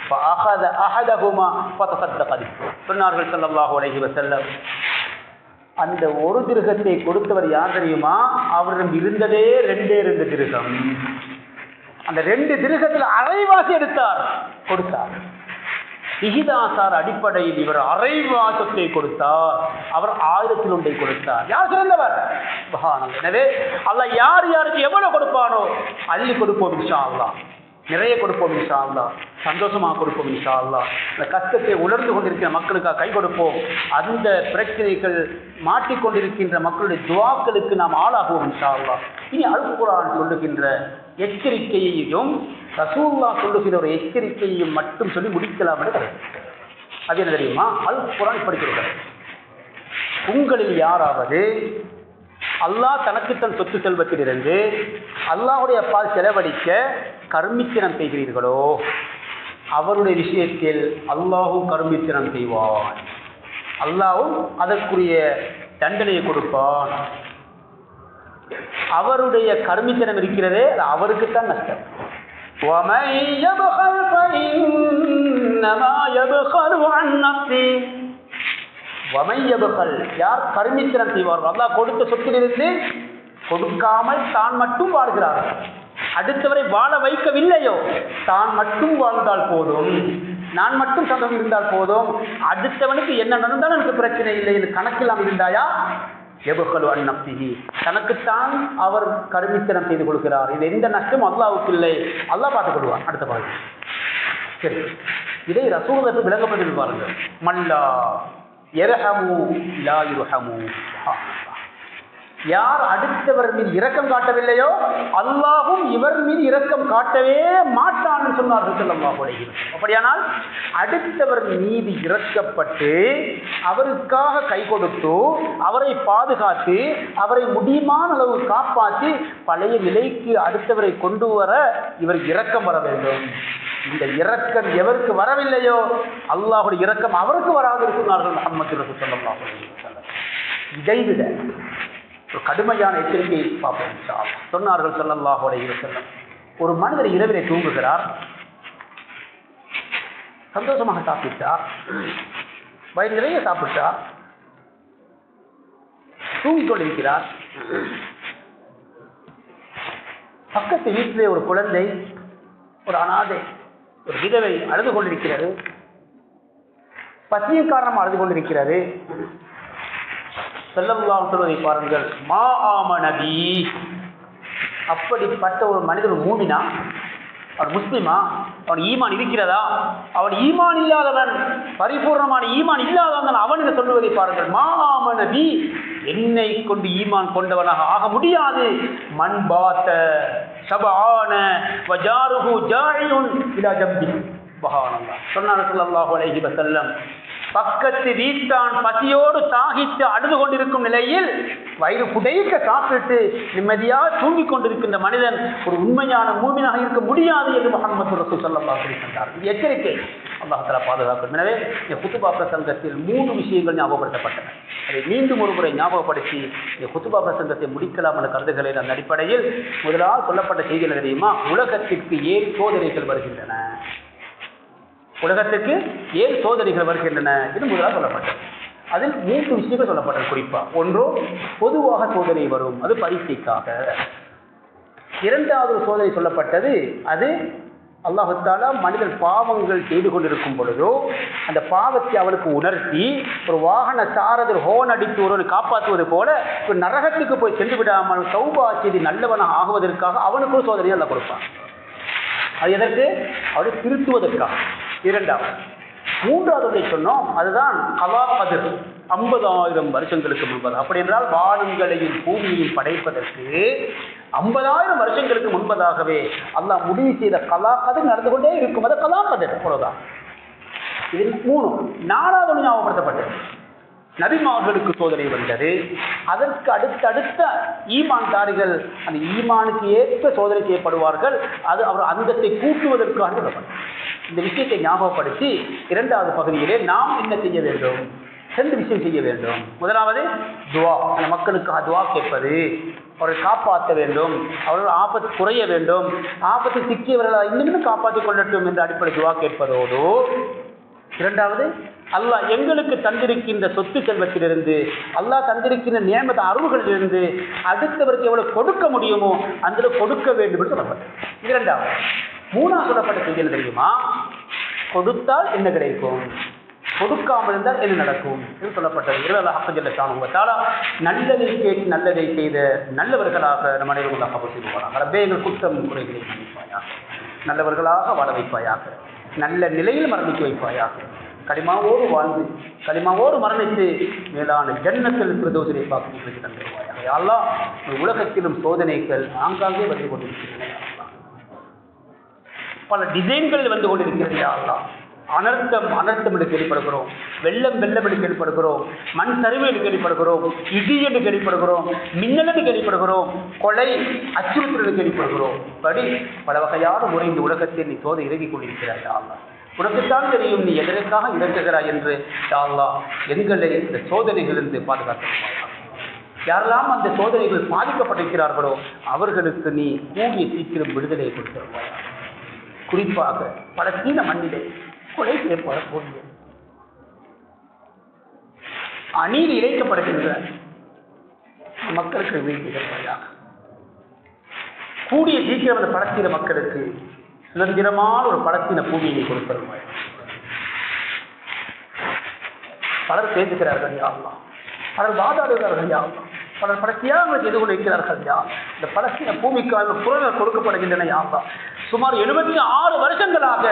ஃபஅஹத அஹதஹுமா ஃபதஸத்தக பிஹி. சொன்னார்கள் ஸல்லல்லாஹு அலைஹி வஸல்லம், அந்த ஒரு திர்ஹத்தை கொடுத்தவர் யார் தெரியுமா? அவரிடம் இருந்ததே 2 திர்ஹம். அந்த 2 திர்ஹத்தில் அரைவாசி எடுத்தார், கொடுத்தார். இஹிதாசார் அடிப்படையில் இவர் அரைவாசத்தை கொடுத்தார், அவர் 1001 கொடுத்தார். யார் சிறந்தவர்? சுப்ஹானல்லாஹ். எனவே அல்லாஹ் யார் யாருக்கு எவ்வளவு கொடுப்பானோ அள்ளி கொடுப்போம் இன்ஷா அல்லாஹ், நிறைய கொடுப்போம் இன்ஷா அல்லாஹ், சந்தோஷமாக கொடுப்போம் இன்ஷா அல்லாஹ். இந்த கஷ்டத்தை உணர்ந்து கொண்டிருக்கிற மக்களுக்காக கை கொடுப்போம். அந்த பிரச்சனைகள் மாட்டிக்கொண்டிருக்கின்ற மக்களுடைய துஆக்களுக்கு நாம் ஆளாகுவோம் இன்ஷா அல்லாஹ். இனி அல் குர்ஆன் சொல்லுகின்ற எச்சரிக்கையையும் ரசூலுல்லாஹ் சொல்லுகிற ஒரு எச்சரிக்கையையும் மட்டும் சொல்லி முடிக்கலாம் என்று கருத்து. அது என்ன தெரியுமா? அல் குர்ஆன் படிக்கிறார், உங்களில் யாராவது அல்லாஹ் தனக்கு தன் சொத்து செல்வத்திலிருந்து அல்லாஹுடைய பால் செலவழிக்க கர்மித்தனம் செய்கிறீர்களோ, அவருடைய விஷயத்தில் அல்லாஹும் கர்மித்தனம் செய்வான், அல்லாஹும் அதற்குரிய தண்டனையை கொடுப்பான். அவருடைய கர்மித்தனம் இருக்கிறதே அவருக்குத்தான் நஷ்டம். وَمَن يَبْخَلْ فَإِنَّمَا يَبْخَلُ عَن نَّفْسِهِ. وَمَن يَبْخَلْ, யார் கர்மித்தனம் செய்வார்கள், அல்லாஹ் கொடுத்த சொத்திலிருந்து கொடுக்காமல் தான் மட்டும் வாழ்கிறார்கள், அடுத்தவரை வாழ வைக்கவில்லையோ, தான் மட்டும் வாழ்ந்தால் போதும், நான் மட்டும் சந்தோஷம் இருந்தால் போதும், அடுத்தவனுக்கு என்ன நடந்தாலும் எனக்கு பிரச்சனை இல்லை என்று கணக்கில்லாம் இருந்தாயா? எபுகலு அன் நஃப்ஸிஹி, தனக்குத்தான் அவர் கருமித்தனம் செய்து கொள்கிறார். இது எந்த நஷ்டமும் அல்லாஹ்வுக்கு இல்லை, அல்லாஹ் பார்த்துக் கொள்வார். அடுத்த பாருங்க. சரி, இதை ரசூலுல்லாஹ் விளங்கப்படுத்தி பாருங்க. மல்லா யர்ஹமு லா யுர்ஹமு. யார் அடுத்தவர் மீது இரக்கம் காட்டவில்லையோ அல்லாஹும் இவர் மீது இரக்கம் காட்டவே மாட்டான்னு சொன்னார்கள் ஸல்லல்லாஹு அலைஹி வஸல்லம். அப்படியானால் அடுத்தவர் மீது இரக்கப்பட்டு அவருக்காக கை கொடுத்து அவரை பாதுகாத்து அவரை முடியுமான அளவு காப்பாற்றி பழைய நிலைக்கு அடுத்தவரை கொண்டு வர இவர் இரக்கம் வர வேண்டும். இந்த இரக்கம் எவருக்கு வரவில்லையோ அல்லாஹுடைய இரக்கம் அவருக்கு வராது சொன்னார்கள் முஹம்மது ரசூல் ஸல்லல்லாஹு அலைஹி வஸல்லம். இதைவிட ஒரு கடுமையான எச்சரிக்கையை பார்ப்போம். சொன்னார்கள் ஸல்லல்லாஹு அலைஹி வஸல்லம், ஒரு மனிதர் இரவிலே தூங்குகிறார், சந்தோஷமாக சாப்பிட்டார், வயிறு நிறைய சாப்பிட்டார், தூங்கிக் கொண்டிருக்கிறார். பக்கத்து வீட்டிலே ஒரு குழந்தை, ஒரு அனாதை, ஒரு விதவை அழுது கொண்டிருக்கிறது, பசியின் காரணமாக அழுது கொண்டிருக்கிறது. ஸல்லல்லாஹு சொல்வதை பாருங்கள், மா ஆமனபி, அப்படிப்பட்ட ஒரு மனிதன் மூமினா, அவன் முஸ்லிமா, அவன் ஈமான் இருக்கிறதா? அவன் ஈமான் இல்லாதவன், பரிபூர்ணமான ஈமான் இல்லாதவன் அவன் என்று சொல்வதை பாருங்கள். மா ஆமனபி, என்னை கொண்டு ஈமான் கொண்டவனாக ஆக முடியாது. மன் பாத்த ஷபஆன வஜாருஹு ஜாஇஉன் இலா ஜம்பி. சுப்ஹானல்லாஹ். சொன்னார் ஸல்லல்லாஹு அலைஹி வஸல்லம், பக்கத்து வீட்டான் பசியோடு தாகித்து அழுது கொண்டிருக்கும் நிலையில் வயிறு புடைக்க சாப்பிட்டு நிம்மதியாக தூங்கிக் கொண்டிருக்கின்ற மனிதன் ஒரு உண்மையான மூமினாக இருக்க முடியாது என்று முஹம்மது ரசூல் ஸல்லல்லாஹு அலைஹி வஸல்லம் சொன்னார். இது எச்சரிக்கை, அல்லாஹ் தஆலா பாதுகாக்கும். எனவே இந்த குத்துபா பிரசங்கத்தில் 3 விஷயங்கள் ஞாபகப்படுத்தப்பட்டன. அதை மீண்டும் ஒரு முறை ஞாபகப்படுத்தி இந்த குத்துபா பிரசங்கத்தை முடிக்கலாம் என்ற கருத்துக்களின் அந்த அடிப்படையில் முதலாவது சொல்லப்பட்ட செய்திகள் தெரியுமா? உலகத்திற்கு ஏன் சோதனைகள் வருகின்றன, உலகத்துக்கு ஏன் சோதனைகள் வருகின்றன என்று முதலாக சொல்லப்பட்டது. அதில் 3 விஷயங்கள் சொல்லப்பட்டது. குறிப்பாக ஒன்று, பொதுவாக சோதனை வரும், அது பரீட்சைக்காக. இரண்டாவது சோதனை சொல்லப்பட்டது, அது அல்லாஹ் தஆலா மனிதன் பாவங்கள் செய்து கொண்டிருக்கும் பொழுதோ அந்த பாவத்தை அவனுக்கு உணர்த்தி ஒரு வாகன சாரதர் ஹோன் அடித்து ஒருவனை காப்பாற்றுவது போல ஒரு நரகத்துக்கு போய் சென்று விடாமல் தௌபா செய்து நல்லவனாக ஆகுவதற்காக அவனுக்கு ஒரு சோதனையை அல்லாஹ் கொடுப்பான். அது எதற்கு? அவரை திருத்துவதற்காக. இரண்டாவது. மூன்றாவது சொன்னோம், அதுதான் கலா கதிர், 50,000 வருஷங்களுக்கு முன்பது. அப்படி என்றால் வானங்களையும் பூமியையும் படைப்பதற்கு 50,000 வருஷங்களுக்கு முன்பதாகவே அல்லாஹ் முடிவு செய்த கலா கதிர் நடந்து கொண்டே இருக்கும். அது கலா கதிர். அவ்வளவுதான். இது 3. 4வது ஞாபகப்படுத்தப்பட்டது, நபிமார்களுக்கு சோதனை வந்தது. அதற்கு அடுத்தடுத்த ஈமான்தாரிகள் அந்த ஈமானுக்கு ஏற்ப சோதனை செய்யப்படுவார்கள். அது அவர் அந்தத்தை கூட்டுவதற்காக சொல்லப்படும். இந்த விஷயத்தை ஞாபகப்படுத்தி இரண்டாவது பகுதியிலே நாம் என்ன செய்ய வேண்டும்? 2 விஷயம் செய்ய வேண்டும். முதலாவது துவா, அந்த மக்களுக்கு துவா கேட்பது, அவர்கள் காப்பாற்ற வேண்டும், அவர்கள் ஆபத்து குறைய வேண்டும், ஆபத்து சிக்கியவர்களை இன்னும் காப்பாற்றிக் கொள்ளட்டும் என்ற அடிப்படை துவா கேட்பதோடு, இரண்டாவது அல்லாஹ் எங்களுக்கு தந்திருக்கின்ற சொத்து செல்வத்திலிருந்து, அல்லாஹ் தந்திருக்கின்ற நியமத அருள்களிலிருந்து அடுத்தவருக்கு எவ்வளவு கொடுக்க முடியுமோ அந்த கொடுக்க வேண்டும் என்று சொல்லப்பட்டது. இரண்டாவது. 3வது சொல்லப்பட்ட செய்திகள் தெரியுமா? கொடுத்தால் என்ன கிடைக்கும், கொடுக்காமல் இருந்தால் என்ன நடக்கும் என்று சொல்லப்பட்டது. நல்லதை கேட்டு நல்லதை செய்த நல்லவர்களாக நம் அனைவரும் ரப்பே எங்கள் குற்றம் குறைகளை மன்னிப்பாயாக, நல்லவர்களாக வாழ வைப்பாயாக, நல்ல நிலையில் மரணிக்க வைப்பாயாக, களிமாவோடு வாழ்ந்து களிமாவோடு மரணித்து மேலான ஜன்னத்தில் பிரதோஷனை பார்க்க தந்துருவாயாக. அல்லாஹ் உலகத்திலும் சோதனைகள் ஆங்காங்கே வந்து கொண்டிருக்கின்றன. பல டிசைன்கள் வந்து கொண்டிருக்கிறது. அல்லாஹ் அனர்த்தம் என்று கேள்விப்படுகிறோம், வெள்ளம் என்று கேள்விப்படுகிறோம், மண் சரிவு என்று கேள்விப்படுகிறோம், இடி என்று கேள்விப்படுகிறோம், மின்னல் என்று கேள்விப்படுகிறோம், கொலை அச்சுறுத்தல் என்று கேள்விப்படுகிறோம். படி பல வகையான முறை இந்த உலகத்தில் நீ சோதனை இறங்கிக் கொண்டிருக்கிறாய். அல்லாஹ் உனக்குத்தான் தெரியும் நீ எதற்காக இறங்குகிறாய் என்று. அல்லாஹ் எங்களை இந்த சோதனைகளிலிருந்து பாதுகாக்க, யாரெல்லாம் அந்த சோதனைகள் பாதிக்கப்பட்டிருக்கிறார்களோ அவர்களுக்கு நீ கூடிய சீக்கிரம் விடுதலை கொடுத்திருவாய். குறிப்பாக பலஸ்தீன மண்ணிலே கொலை செய்யப்படக்கூடிய அநீதி இழைக்கப்படுகின்ற மக்களுக்கு வீழ்ச்சியாக கூடிய சீக்கிரம் அந்த பலஸ்தீன மக்களுக்கு சுதந்திரமான ஒரு பலஸ்தீன பூமியை கொடுத்திருவாய். பலர் பேசுகிறார்கள் யா அல்லாஹ், பலர் வாதாடுகிறார்கள் யா அல்லாஹ், பலர் பல தியாகங்கள் செய்து கொண்டிருக்கிறார்கள் யா. இந்த பலஸ்தீன பூமிக்கான குரல்கள் கொடுக்கப்படுகின்றன யா அல்லாஹ். சுமார் 76 வருஷங்களாக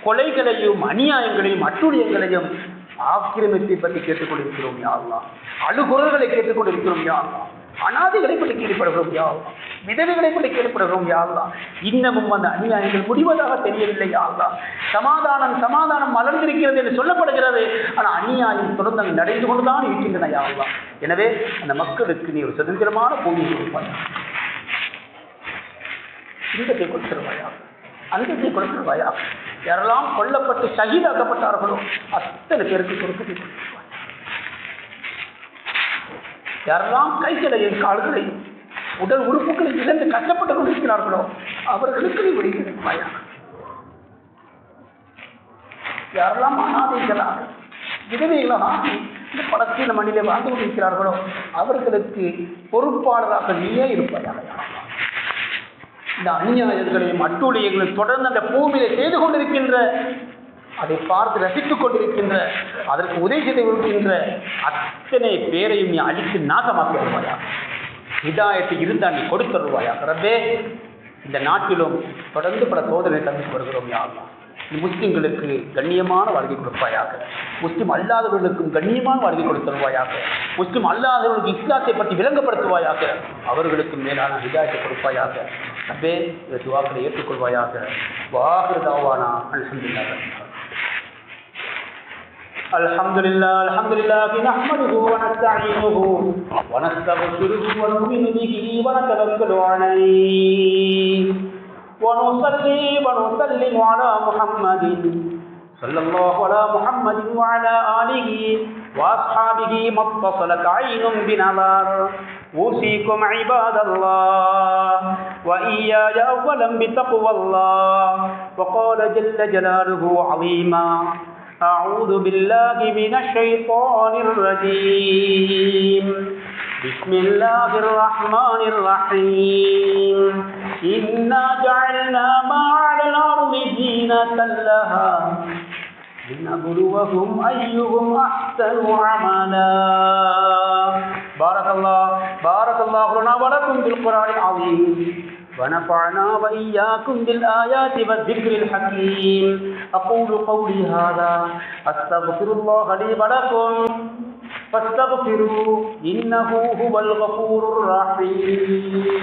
கொலைகளையும் அநியாயங்களையும் அட்டூழியங்களையும் ஆக்கிரமிப்பை பற்றி கேட்டுக்கொண்டிருக்கிறோம் யா அல்லாஹ். அழுகுரல்களை கேட்டுக்கொண்டிருக்கிறோம் யா அல்லாஹ். அனாதைகளை பற்றி கேள்விப்படுகிறோம் யா அல்லாஹ். விதவைகளை பற்றி கேள்விப்படுகிறோம் யா அல்லாஹ். இன்னமும் அந்த அநியாயங்கள் முடிவதாக தெரியவில்லை யா அல்லாஹ். சமாதானம் மலர்ந்திருக்கிறது என்று சொல்லப்படுகிறது. ஆனால் அநியாயம் தொடர்ந்து நடந்து கொண்டுதான் இருக்கின்றன யா அல்லாஹ். எனவே அந்த மக்களுக்கு நீ ஒரு சுதந்திரமான பூமியை கொடுப்பாயா, இன்பத்தை கொடுத்துருவாயா, அந்தத்தை கொடுத்துருவாயா. யாரெல்லாம் கொல்லப்பட்டு ஷஹீதாக்கப்பட்டார்களோ அத்தனை பேருக்கு கொடுக்க, யாரெல்லாம் கைகளையும் கால்களையும் உடல் உறுப்புகளை இழந்து கஷ்டப்பட்டுக் கொண்டிருக்கிறார்களோ அவர்களுக்கு நீ விடுவிப்பாயா. யாரெல்லாம் அனாதைகளாக விதவைகளாக இந்த பலஸ்தீன மண்ணிலே வாழ்ந்து கொண்டிருக்கிறார்களோ அவர்களுக்கு பொறுப்பாளராக நீயே இருப்பாயாக. இந்த அநியாயங்களையும் அட்டூழியங்களையும் தொடர்ந்து அந்த பூமியிலே செய்து கொண்டிருக்கின்ற, அதை பார்த்து ரசித்துக் கொண்டிருக்கின்ற, அதற்கு உதவி செய்து கொண்டிருக்கின்ற அத்தனை பேரையும் நீ அழித்து நாசமாக்கி வருவாயா. ஹிதாயத்தை இருந்தால் நீ கொடுத்துருவாயா. ரப்பே, இந்த நாட்டிலும் தொடர்ந்து பல சோதனை சந்தித்து வருகிறோம். யா அல்லாஹ், முஸ்லிம்களுக்கு கண்ணியமான வாழ்க்கை கொடுப்பாயாக, முஸ்லிம் அல்லாதவர்களுக்கும் கண்ணியமான வாழ்க்கை கொடுத்துருவாயாக, முஸ்லிம் அல்லாதவர்களுக்கு இஸ்லாத்தை பற்றி விளங்கப்படுத்துவாயாக, அவர்களுக்கு மேலான ஹிதாயத்தை கொடுப்பாயாக. ரப்பே, இந்த துஆக்களை ஏற்றுக்கொள்வாயாக. வாஹிரு தாவானா அல்ஹம்துலில்லாஹ். அல்ஹம்துலில்லாஹ் அல்ஹம்துலில்லாஹ் நஹ்மதுஹு வ நஸ்தஈனுஹு வ நஸ்தக்ஃபிருஹு வ நு'மினு பிஹி வ நதவக்கலு அலைஹி ونصلي ونسلم على محمد صلى الله على محمد وعلى آله وأصحابه ما اتصلت عين بنظر. أوصيكم عباد الله وإياي أولا بتقوى الله. وقال جل جلاله عظيما: أعوذ بالله من الشيطان الرجيم. بسم الله الرحمن الرحيم. إنا جعلنا ما على الأرض زينة لها لنبلوهم أيهم أحسن عملا. بارك الله لنا ولكم بالقرآن العظيم ونفعنا وإياكم بالآيات والذكر الحكيم. أقول قولي هذا أستغفر الله لي ولكم فاستغفروه إنه هو الغفور الرحيم.